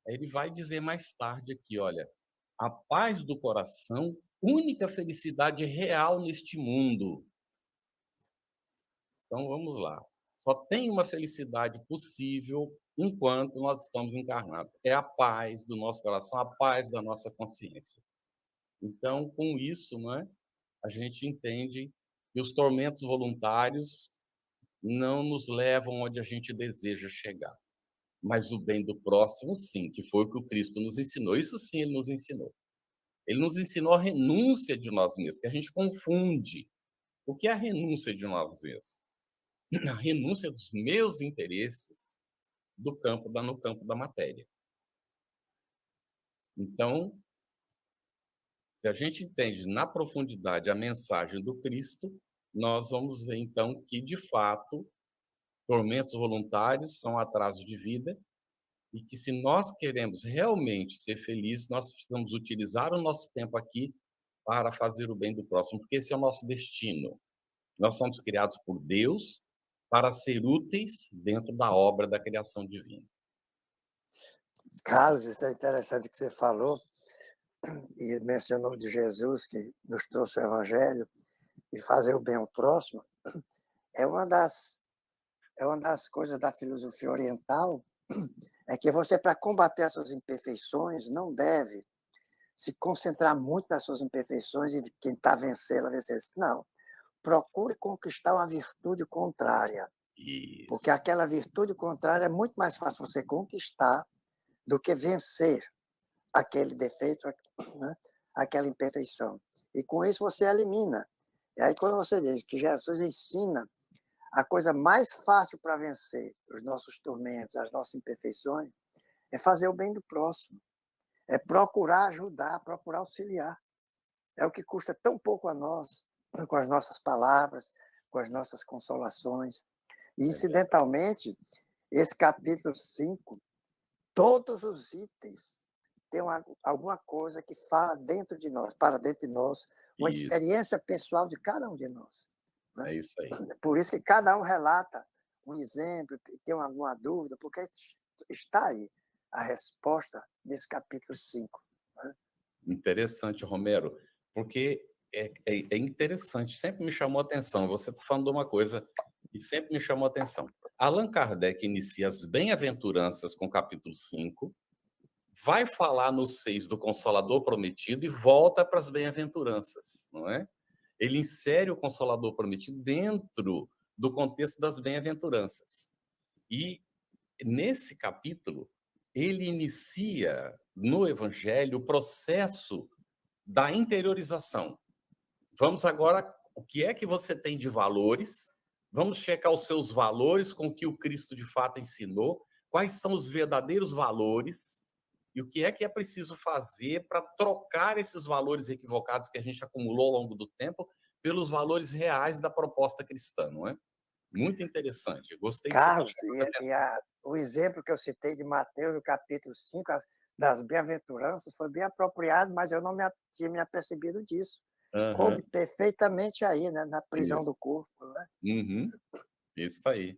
Ele vai dizer mais tarde aqui, olha: "A paz do coração, única felicidade real neste mundo." Então vamos lá. Só tem uma felicidade possível enquanto nós estamos encarnados. É a paz do nosso coração, a paz da nossa consciência. Então, com isso, né, a gente entende que os tormentos voluntários não nos levam onde a gente deseja chegar. Mas o bem do próximo, sim, que foi o que o Cristo nos ensinou. Isso sim ele nos ensinou. Ele nos ensinou a renúncia de nós mesmos, que a gente confunde. O que é a renúncia de nós mesmos? A renúncia dos meus interesses no campo da matéria. Então, se a gente entende na profundidade a mensagem do Cristo, nós vamos ver então que, de fato, tormentos voluntários são atraso de vida e que, se nós queremos realmente ser felizes, nós precisamos utilizar o nosso tempo aqui para fazer o bem do próximo, porque esse é o nosso destino. Nós somos criados por Deus para ser úteis dentro da obra da criação divina. Carlos, isso é interessante que você falou e mencionou de Jesus, que nos trouxe o Evangelho e fazer o bem ao próximo. É uma das, é uma das coisas da filosofia oriental, é que você, para combater as suas imperfeições, não deve se concentrar muito nas suas imperfeições e tentar vencê-la, vencer. Não. Procure conquistar uma virtude contrária, porque Isso, aquela virtude contrária é muito mais fácil você conquistar do que vencer aquele defeito, né? Aquela imperfeição. E com isso você elimina. E aí, quando você diz que Jesus ensina a coisa mais fácil para vencer os nossos tormentos, as nossas imperfeições, é fazer o bem do próximo, é procurar ajudar, procurar auxiliar. É o que custa tão pouco a nós, com as nossas palavras, com as nossas consolações. E, é verdade. incidentalmente, esse capítulo 5, todos os itens têm alguma coisa que fala dentro de nós, para dentro de nós, uma Isso, experiência pessoal de cada um de nós. Né? é isso aí. Por isso que cada um relata um exemplo, tem alguma dúvida, porque está aí a resposta nesse capítulo 5. Né? Interessante, Romero, porque é interessante, sempre me chamou a atenção. Você está falando de uma coisa que sempre me chamou a atenção. Allan Kardec inicia as bem-aventuranças com o capítulo 5, vai falar no 6 do Consolador Prometido e volta para as bem-aventuranças, não é? Ele insere o Consolador Prometido dentro do contexto das bem-aventuranças. E, nesse capítulo, ele inicia no Evangelho o processo da interiorização. Vamos agora, o que é que você tem de valores? Vamos checar os seus valores com o que o Cristo de fato ensinou. Quais são os verdadeiros valores? E o que é preciso fazer para trocar esses valores equivocados que a gente acumulou ao longo do tempo pelos valores reais da proposta cristã, não é? Muito interessante. Eu gostei que você Carlos, chamou a atenção. o exemplo que eu citei de Mateus, no capítulo 5, das bem-aventuranças, foi bem apropriado, mas eu não tinha me apercebido disso. Coube Aham, perfeitamente aí, né, na prisão isso. do corpo. Né? Uhum, isso aí.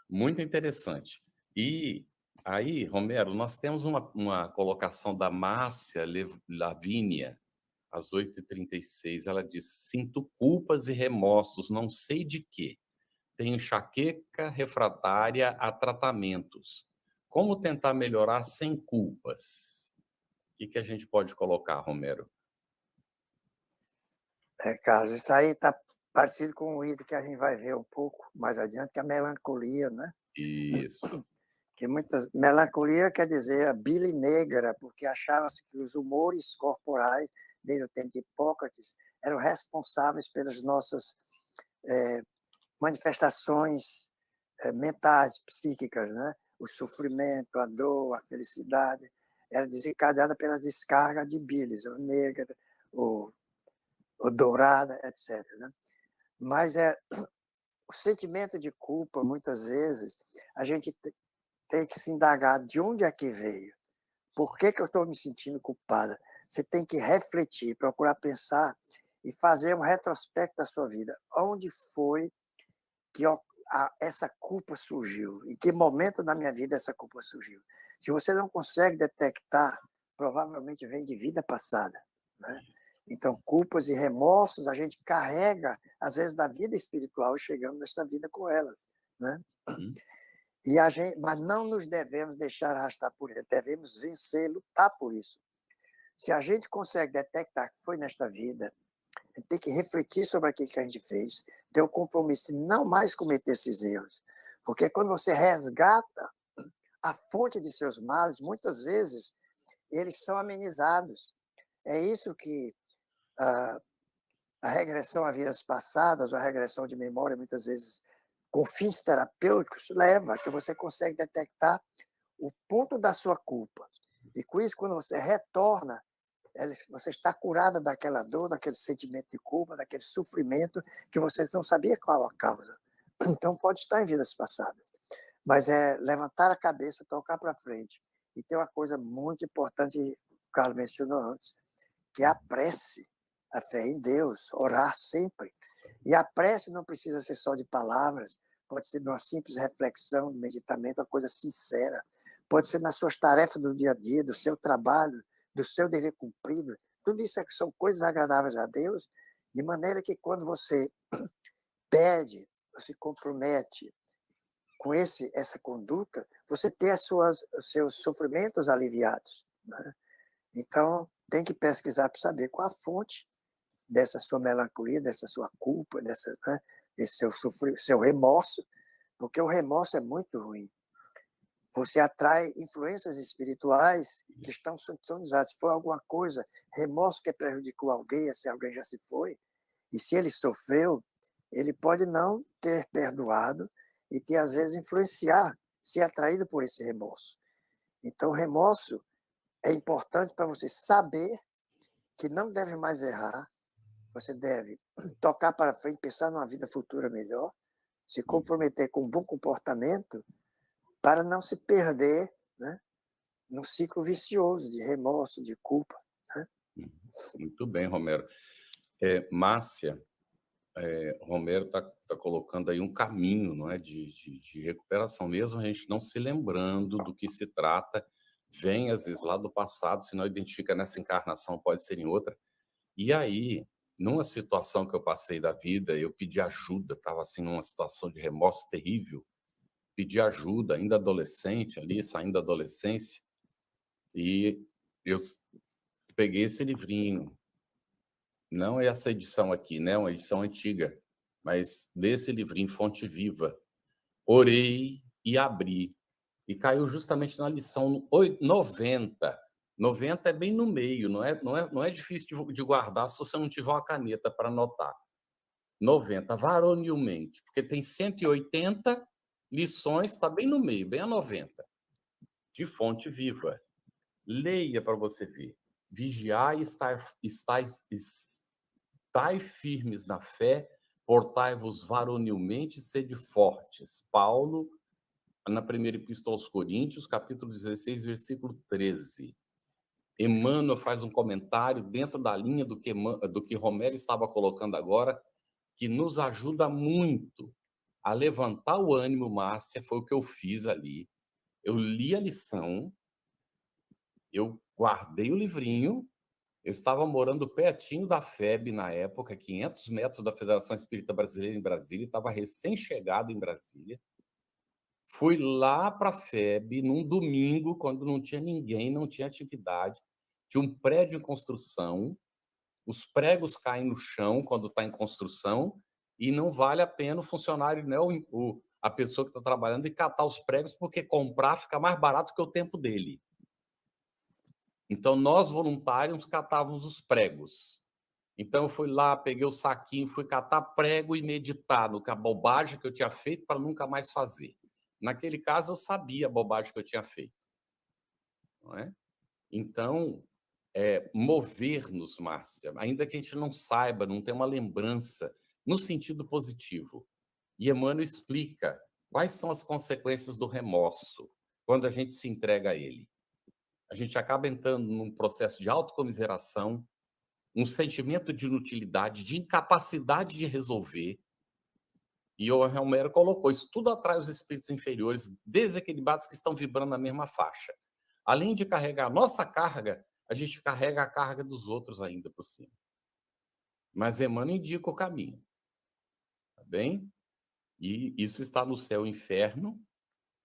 Muito interessante. E aí, Romero, nós temos uma colocação da Márcia Lavínia, às 8h36. Ela diz: "Sinto culpas e remorsos, não sei de quê. Tenho enxaqueca refratária a tratamentos. Como tentar melhorar sem culpas?" O que a gente pode colocar, Romero? Carlos, isso aí está parecido com o item que a gente vai ver um pouco mais adiante, que é a melancolia, né? Isso. Que melancolia quer dizer a bile negra, porque achava-se que os humores corporais, desde o tempo de Hipócrates, eram responsáveis pelas nossas manifestações mentais, psíquicas, né? O sofrimento, a dor, a felicidade, era desencadeada pela descarga de bilis, o negra, o, o dourada, etc. Né? Mas o sentimento de culpa, muitas vezes, a gente tem que se indagar de onde é que veio. Por que eu estou me sentindo culpada? Você tem que refletir, procurar pensar e fazer um retrospecto da sua vida. Onde foi que essa culpa surgiu? Em que momento da minha vida essa culpa surgiu? Se você não consegue detectar, provavelmente vem de vida passada, né? Então, culpas e remorsos a gente carrega, às vezes, da vida espiritual, chegando nesta vida com elas, né? E mas não nos devemos deixar arrastar por ele, devemos vencer, lutar por isso. Se a gente consegue detectar que foi nesta vida, a gente tem que refletir sobre aquilo que a gente fez, ter o compromisso de não mais cometer esses erros. Porque quando você resgata a fonte de seus males, muitas vezes eles são amenizados. É isso que a regressão a vidas passadas, a regressão de memória, muitas vezes com fins terapêuticos, leva a que você consegue detectar o ponto da sua culpa. E com isso, quando você retorna, você está curada daquela dor, daquele sentimento de culpa, daquele sofrimento que você não sabia qual a causa. Então, pode estar em vidas passadas. Mas é levantar a cabeça, tocar para frente. E tem uma coisa muito importante, que o Carlos mencionou antes, que é a prece, a fé em Deus, orar sempre. E a prece não precisa ser só de palavras, pode ser uma simples reflexão, meditamento, uma coisa sincera. Pode ser nas suas tarefas do dia a dia, do seu trabalho, do seu dever cumprido. Tudo isso são coisas agradáveis a Deus, de maneira que quando você pede, se compromete com essa conduta, você tem os seus sofrimentos aliviados, né? Então, tem que pesquisar para saber qual a fonte dessa sua melancolia, dessa sua culpa, né, desse seu remorso, porque o remorso é muito ruim. Você atrai influências espirituais que estão sintonizadas. Se for alguma coisa, remorso que prejudicou alguém, se alguém já se foi, e se ele sofreu, ele pode não ter perdoado e ter, às vezes, influenciar, ser atraído por esse remorso. Então, o remorso é importante para você saber que não deve mais errar, você deve tocar para frente, pensar numa vida futura melhor, se comprometer com um bom comportamento para não se perder, né, num ciclo vicioso de remorso, de culpa, né? Muito bem, Romero. Márcia, Romero está colocando aí um caminho, não é, de recuperação, mesmo a gente não se lembrando do que se trata, vem às vezes lá do passado, se não identifica nessa encarnação, pode ser em outra. E aí, numa situação que eu passei da vida, eu pedi ajuda, estava assim numa situação de remorso terrível, pedi ajuda, ainda adolescente ali, saindo da adolescência, e eu peguei esse livrinho, não é essa edição aqui, né, uma edição antiga, mas desse livrinho, Fonte Viva, orei e abri, e caiu justamente na lição 90. 90 é bem no meio, não é difícil de guardar se você não tiver uma caneta para anotar. 90, varonilmente, porque tem 180 lições, está bem no meio, bem a 90, de Fonte Viva. Leia para você ver. Vigiai e estai firmes na fé, portai-vos varonilmente e sede fortes. Paulo, na primeira epístola aos Coríntios, capítulo 16, versículo 13. Emmanuel faz um comentário dentro da linha do que Romero estava colocando agora, que nos ajuda muito a levantar o ânimo, Márcia, foi o que eu fiz ali. Eu li a lição, eu guardei o livrinho, eu estava morando pertinho da FEB na época, 500 metros da Federação Espírita Brasileira em Brasília, estava recém-chegado em Brasília. Fui lá para a FEB num domingo, quando não tinha ninguém, não tinha atividade. Tinha um prédio em construção, os pregos caem no chão quando está em construção e não vale a pena o funcionário, né, a pessoa que está trabalhando, e catar os pregos, porque comprar fica mais barato que o tempo dele. Então, nós, voluntários, catávamos os pregos. Então, eu fui lá, peguei o saquinho, fui catar prego e meditar no que a bobagem que eu tinha feito para nunca mais fazer. Naquele caso, eu sabia a bobagem que eu tinha feito. Não é? Então, mover-nos, Márcia, ainda que a gente não saiba, não tenha uma lembrança, no sentido positivo. E Emmanuel explica quais são as consequências do remorso quando a gente se entrega a ele. A gente acaba entrando num processo de autocomiseração, um sentimento de inutilidade, de incapacidade de resolver. E o Romero colocou isso tudo atrai os espíritos inferiores desequilibrados que estão vibrando na mesma faixa. Além de carregar a nossa carga, a gente carrega a carga dos outros ainda por cima. Mas Emmanuel indica o caminho. Tá bem? E isso está no Céu e Inferno,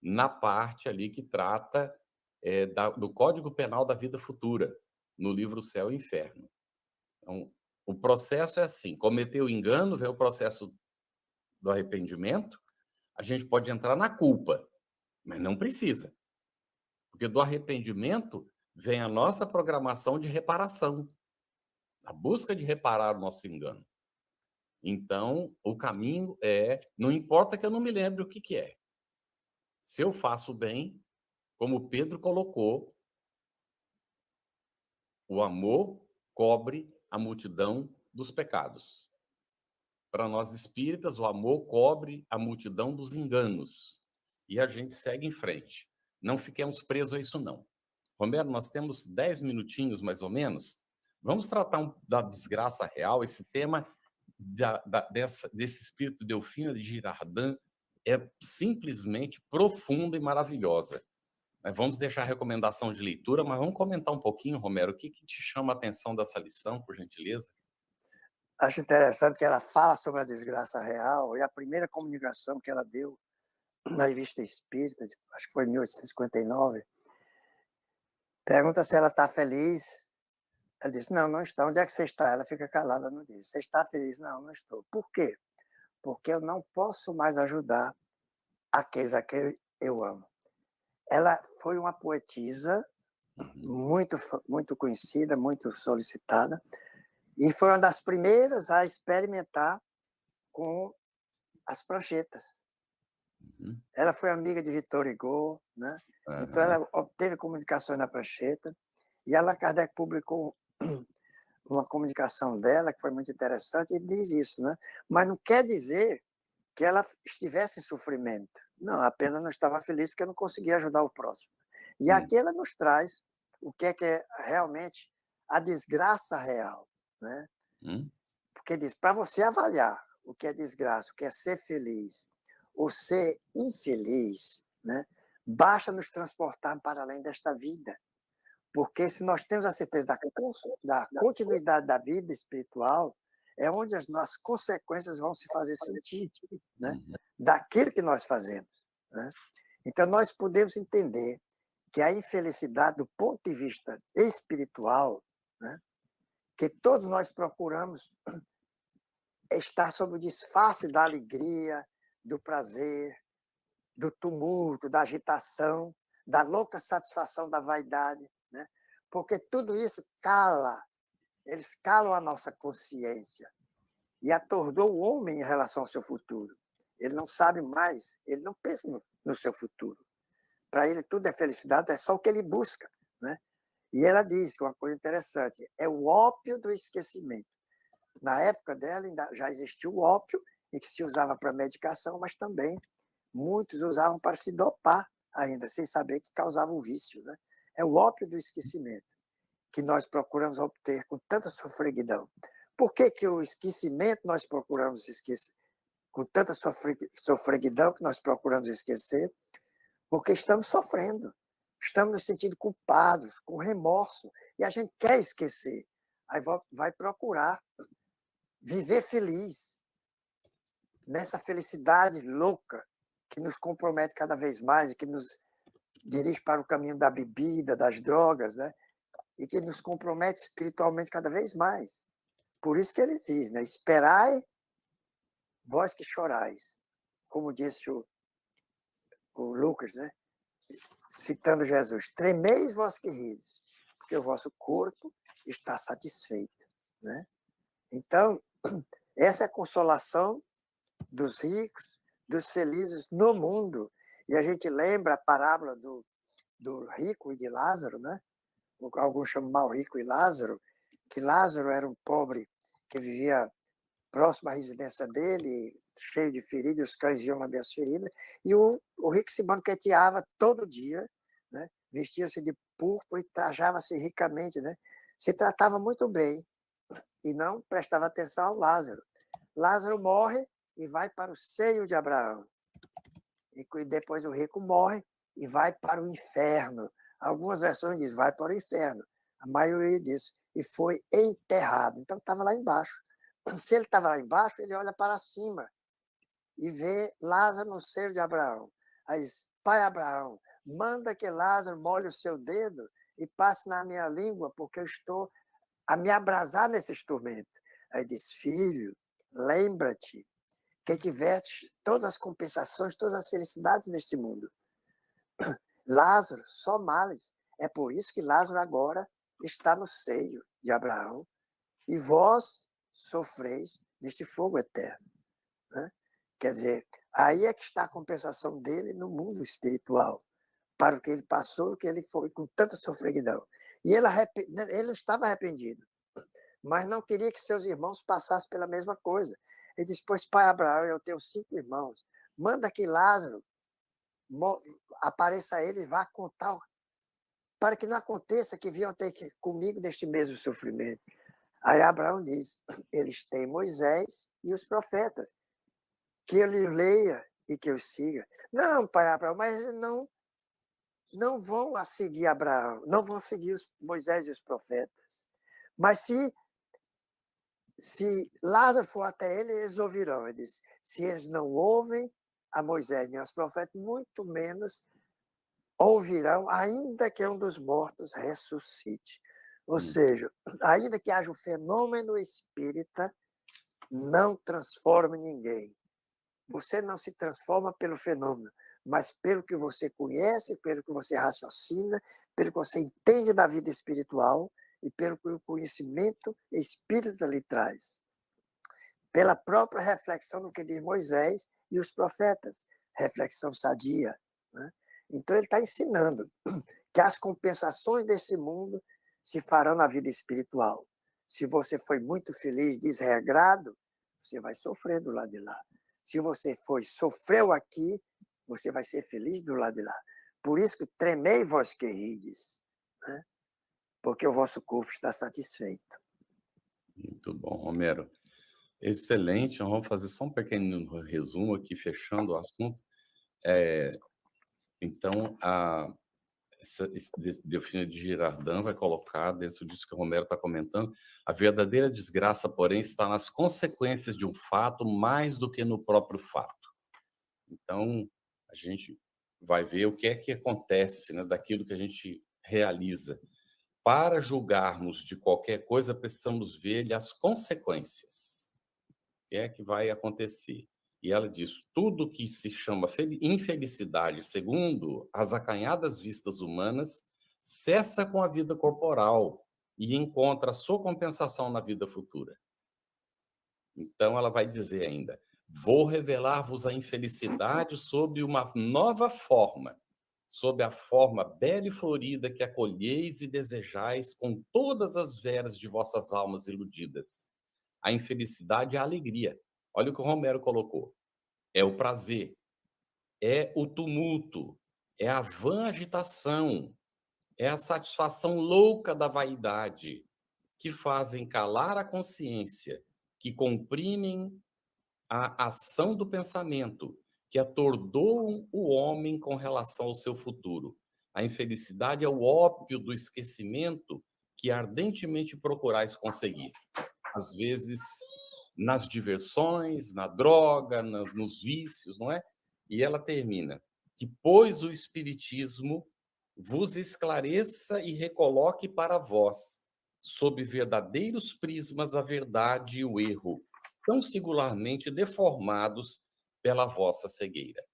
na parte ali que trata do Código Penal da Vida Futura, no livro Céu e Inferno. Então, o processo é assim: cometeu engano, vem o processo do arrependimento, a gente pode entrar na culpa, mas não precisa. Porque do arrependimento vem a nossa programação de reparação, a busca de reparar o nosso engano. Então, o caminho não importa que eu não me lembre o que é. Se eu faço bem, como Pedro colocou, o amor cobre a multidão dos pecados. Para nós espíritas, o amor cobre a multidão dos enganos. E a gente segue em frente. Não fiquemos presos a isso, não. Romero, nós temos 10 minutinhos, mais ou menos. Vamos tratar da desgraça real. Esse tema desse espírito Delfina de Girardin é simplesmente profunda e maravilhosa. Vamos deixar a recomendação de leitura, mas vamos comentar um pouquinho, Romero, o que te chama a atenção dessa lição, por gentileza? Acho interessante que ela fala sobre a desgraça real, e a primeira comunicação que ela deu na Revista Espírita, acho que foi em 1859, pergunta se ela está feliz. Ela disse: não, não está. Onde é que você está? Ela fica calada, não diz. Você está feliz? Não, não estou. Por quê? Porque eu não posso mais ajudar aqueles a quem eu amo. Ela foi uma poetisa muito conhecida, muito solicitada, e foi uma das primeiras a experimentar com as pranchetas. Ela foi amiga de Victor Hugo, né? Então ela obteve comunicações na prancheta, e Allan Kardec publicou uma comunicação dela que foi muito interessante e diz isso, né? Mas não quer dizer que ela estivesse em sofrimento. Não, apenas não estava feliz porque não conseguia ajudar o próximo. E aqui ela nos traz o que é realmente a desgraça real, né? Porque diz, para você avaliar o que é desgraça, o que é ser feliz ou ser infeliz, né? Basta nos transportar para além desta vida. Porque se nós temos a certeza da continuidade da vida espiritual, é onde as nossas consequências vão se fazer sentir, né? Daquilo que nós fazemos, né? Então, nós podemos entender que a infelicidade, do ponto de vista espiritual, né? Que todos nós procuramos estar sob o disfarce da alegria, do prazer, do tumulto, da agitação, da louca satisfação da vaidade, né? Porque tudo isso cala, eles calam a nossa consciência e atordoam o homem em relação ao seu futuro. Ele não sabe mais, ele não pensa no seu futuro. Para ele tudo é felicidade, é só o que ele busca, né? E ela diz que uma coisa interessante, é o ópio do esquecimento. Na época dela ainda já existia o ópio, e que se usava para medicação, mas também muitos usavam para se dopar ainda, sem saber que causava o vício, né? É o ópio do esquecimento que nós procuramos obter com tanta sofreguidão. Por que o esquecimento nós procuramos esquecer? Com tanta sofreguidão que nós procuramos esquecer, porque estamos sofrendo, estamos nos sentindo culpados, com remorso, e a gente quer esquecer. Aí vai procurar viver feliz, nessa felicidade louca que nos compromete cada vez mais, que nos dirige para o caminho da bebida, das drogas, né? E que nos compromete espiritualmente cada vez mais. Por isso que ele diz, né? Esperai, vós que chorais. Como disse o Lucas, né? Citando Jesus, tremeis vós que rides, porque o vosso corpo está satisfeito, né? Então, essa é a consolação dos ricos, dos felizes no mundo. E a gente lembra a parábola do rico e de Lázaro, né? Alguns chamam mal rico e Lázaro, que Lázaro era um pobre que vivia próximo à residência dele, cheio de feridas, os cães iam lamber as feridas, e o rico se banqueteava todo dia, né? Vestia-se de púrpura e trajava-se ricamente, né? Se tratava muito bem e não prestava atenção ao Lázaro. Lázaro morre e vai para o seio de Abraão. E depois o rico morre e vai para o inferno. Algumas versões dizem vai para o inferno. A maioria diz e foi enterrado. Então estava lá embaixo. Se ele estava lá embaixo, ele olha para cima e vê Lázaro no seio de Abraão. Aí diz, pai Abraão, manda que Lázaro molhe o seu dedo e passe na minha língua, porque eu estou a me abrasar nesses tormentos. Aí diz, filho, lembra-te que tiveste todas as compensações, todas as felicidades neste mundo. Lázaro, só males. É por isso que Lázaro agora está no seio de Abraão e vós sofreis neste fogo eterno. Né? Quer dizer, aí é que está a compensação dele no mundo espiritual, para o que ele passou, o que ele foi com tanta sofreguidão. E ele estava arrependido, mas não queria que seus irmãos passassem pela mesma coisa. Ele disse, pois, pai Abraão, eu tenho 5 irmãos, manda que Lázaro apareça a ele e vá contar, para que não aconteça que venham ter comigo neste mesmo sofrimento. Aí Abraão diz, eles têm Moisés e os profetas, que ele leia e que eu siga. Não, pai Abraão, mas não vão a seguir Abraão, não vão seguir os Moisés e os profetas. Mas se Lázaro for até ele, eles ouvirão. Ele diz, se eles não ouvem a Moisés nem aos profetas, muito menos ouvirão, ainda que um dos mortos ressuscite. Ou seja, ainda que haja o fenômeno espírita, não transforma ninguém. Você não se transforma pelo fenômeno, mas pelo que você conhece, pelo que você raciocina, pelo que você entende da vida espiritual e pelo que o conhecimento espírita lhe traz. Pela própria reflexão do que diz Moisés e os profetas, reflexão sadia. Né? Então ele está ensinando que as compensações desse mundo se farão na vida espiritual. Se você foi muito feliz, desregrado, você vai sofrer do lado de lá. Se você sofreu aqui, você vai ser feliz do lado de lá. Por isso que tremei vós que rides, né? Porque o vosso corpo está satisfeito. Muito bom, Romero. Excelente. Nós vamos fazer só um pequeno resumo aqui, fechando o assunto. Então, esse Delfino de Girardin vai colocar, dentro disso que o Romero está comentando, a verdadeira desgraça, porém, está nas consequências de um fato mais do que no próprio fato. Então, a gente vai ver o que é que acontece, né, daquilo que a gente realiza. Para julgarmos de qualquer coisa, precisamos ver as consequências. O que é que vai acontecer? E ela diz, tudo que se chama infelicidade, segundo as acanhadas vistas humanas, cessa com a vida corporal e encontra a sua compensação na vida futura. Então, ela vai dizer ainda, vou revelar-vos a infelicidade sob uma nova forma, sob a forma bela e florida que acolheis e desejais com todas as veras de vossas almas iludidas. A infelicidade é a alegria. Olha o que o Romero colocou. É o prazer, é o tumulto, é a vã agitação, é a satisfação louca da vaidade, que fazem calar a consciência, que comprimem a ação do pensamento, que atordoam o homem com relação ao seu futuro. A infelicidade é o ópio do esquecimento que ardentemente procurais conseguir. Às vezes, nas diversões, na droga, nos vícios, não é? E ela termina, que pois o Espiritismo vos esclareça e recoloque para vós, sob verdadeiros prismas, a verdade e o erro, tão singularmente deformados pela vossa cegueira.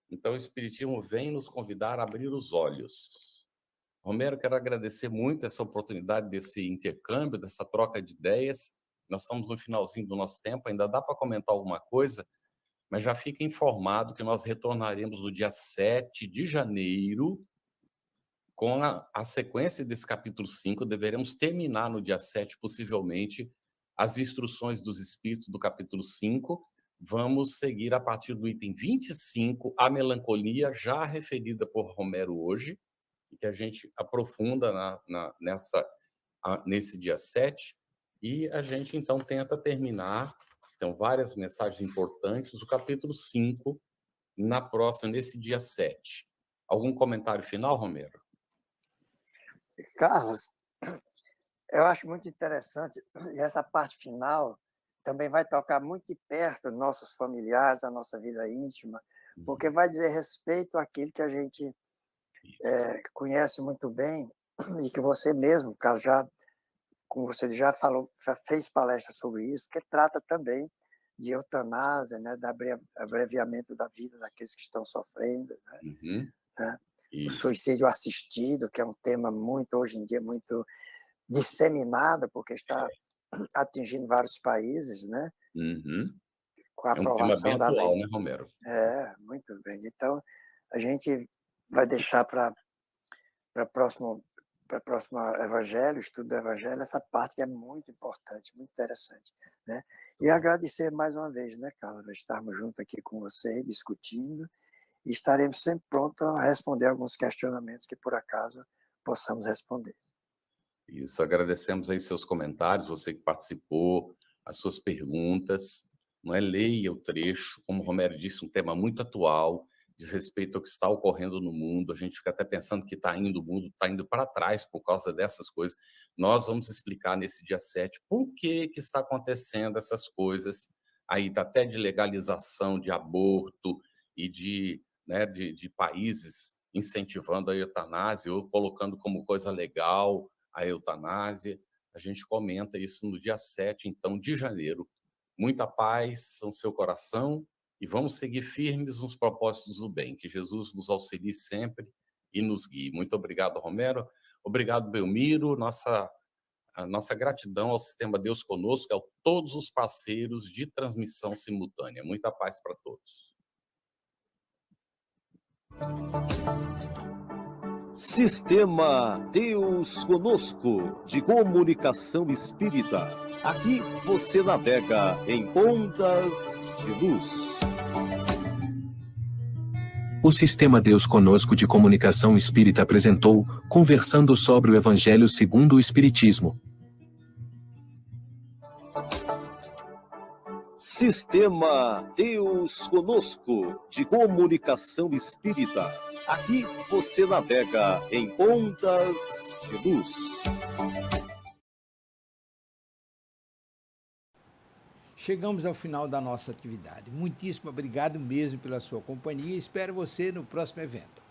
Então, o Espiritismo vem nos convidar a abrir os olhos. Romero, quero agradecer muito essa oportunidade desse intercâmbio, dessa troca de ideias. Nós estamos no finalzinho do nosso tempo, ainda dá para comentar alguma coisa, mas já fica informado que nós retornaremos no dia 7 de janeiro, com a sequência desse capítulo 5, deveremos terminar no dia 7, possivelmente, as instruções dos Espíritos do capítulo 5. Vamos seguir a partir do item 25, a melancolia, já referida por Romero hoje, e que a gente aprofunda nesse dia 7, e a gente, então, tenta terminar, então, várias mensagens importantes, o capítulo 5, nesse dia 7. Algum comentário final, Romero? Carlos, eu acho muito interessante, e essa parte final também vai tocar muito de perto nossos familiares, a nossa vida íntima, porque vai dizer respeito àquilo que a gente conhece muito bem e que você mesmo, Carlos, como você já falou, já fez palestra sobre isso, que trata também de eutanásia, né, da abreviamento da vida daqueles que estão sofrendo, né? Uhum. Né? O Isso. suicídio assistido, que é um tema muito, hoje em dia, muito disseminado, porque está atingindo vários países, né? Uhum. Com a É um tema bem aprovação da atual, lei. né, Romero? Muito bem. Então, a gente vai deixar para próximo evangelho, estudo do evangelho, essa parte que é muito importante, muito interessante, né? E agradecer mais uma vez, né, Carlos, por estarmos juntos aqui com você, discutindo, e estaremos sempre prontos a responder alguns questionamentos que, por acaso, possamos responder. Isso, agradecemos aí seus comentários, você que participou, as suas perguntas. Não é? Leia o trecho, como o Romero disse, um tema muito atual, diz respeito ao que está ocorrendo no mundo. A gente fica até pensando que o mundo está indo para trás por causa dessas coisas. Nós vamos explicar nesse dia 7 por que está acontecendo essas coisas aí, até de legalização de aborto e de países incentivando a eutanásia ou colocando como coisa legal a eutanásia. A gente comenta isso no dia 7, então, de janeiro. Muita paz no seu coração e vamos seguir firmes nos propósitos do bem. Que Jesus nos auxilie sempre e nos guie. Muito obrigado, Romero. Obrigado, Belmiro. A nossa gratidão ao Sistema Deus Conosco, a todos os parceiros de transmissão simultânea. Muita paz para todos. Sistema Deus Conosco, de comunicação espírita. Aqui você navega em ondas de luz. O Sistema Deus Conosco de Comunicação Espírita apresentou Conversando sobre o Evangelho segundo o Espiritismo. Sistema Deus Conosco, de comunicação espírita. Aqui você navega em ondas de luz. Chegamos ao final da nossa atividade. Muitíssimo obrigado mesmo pela sua companhia e espero você no próximo evento.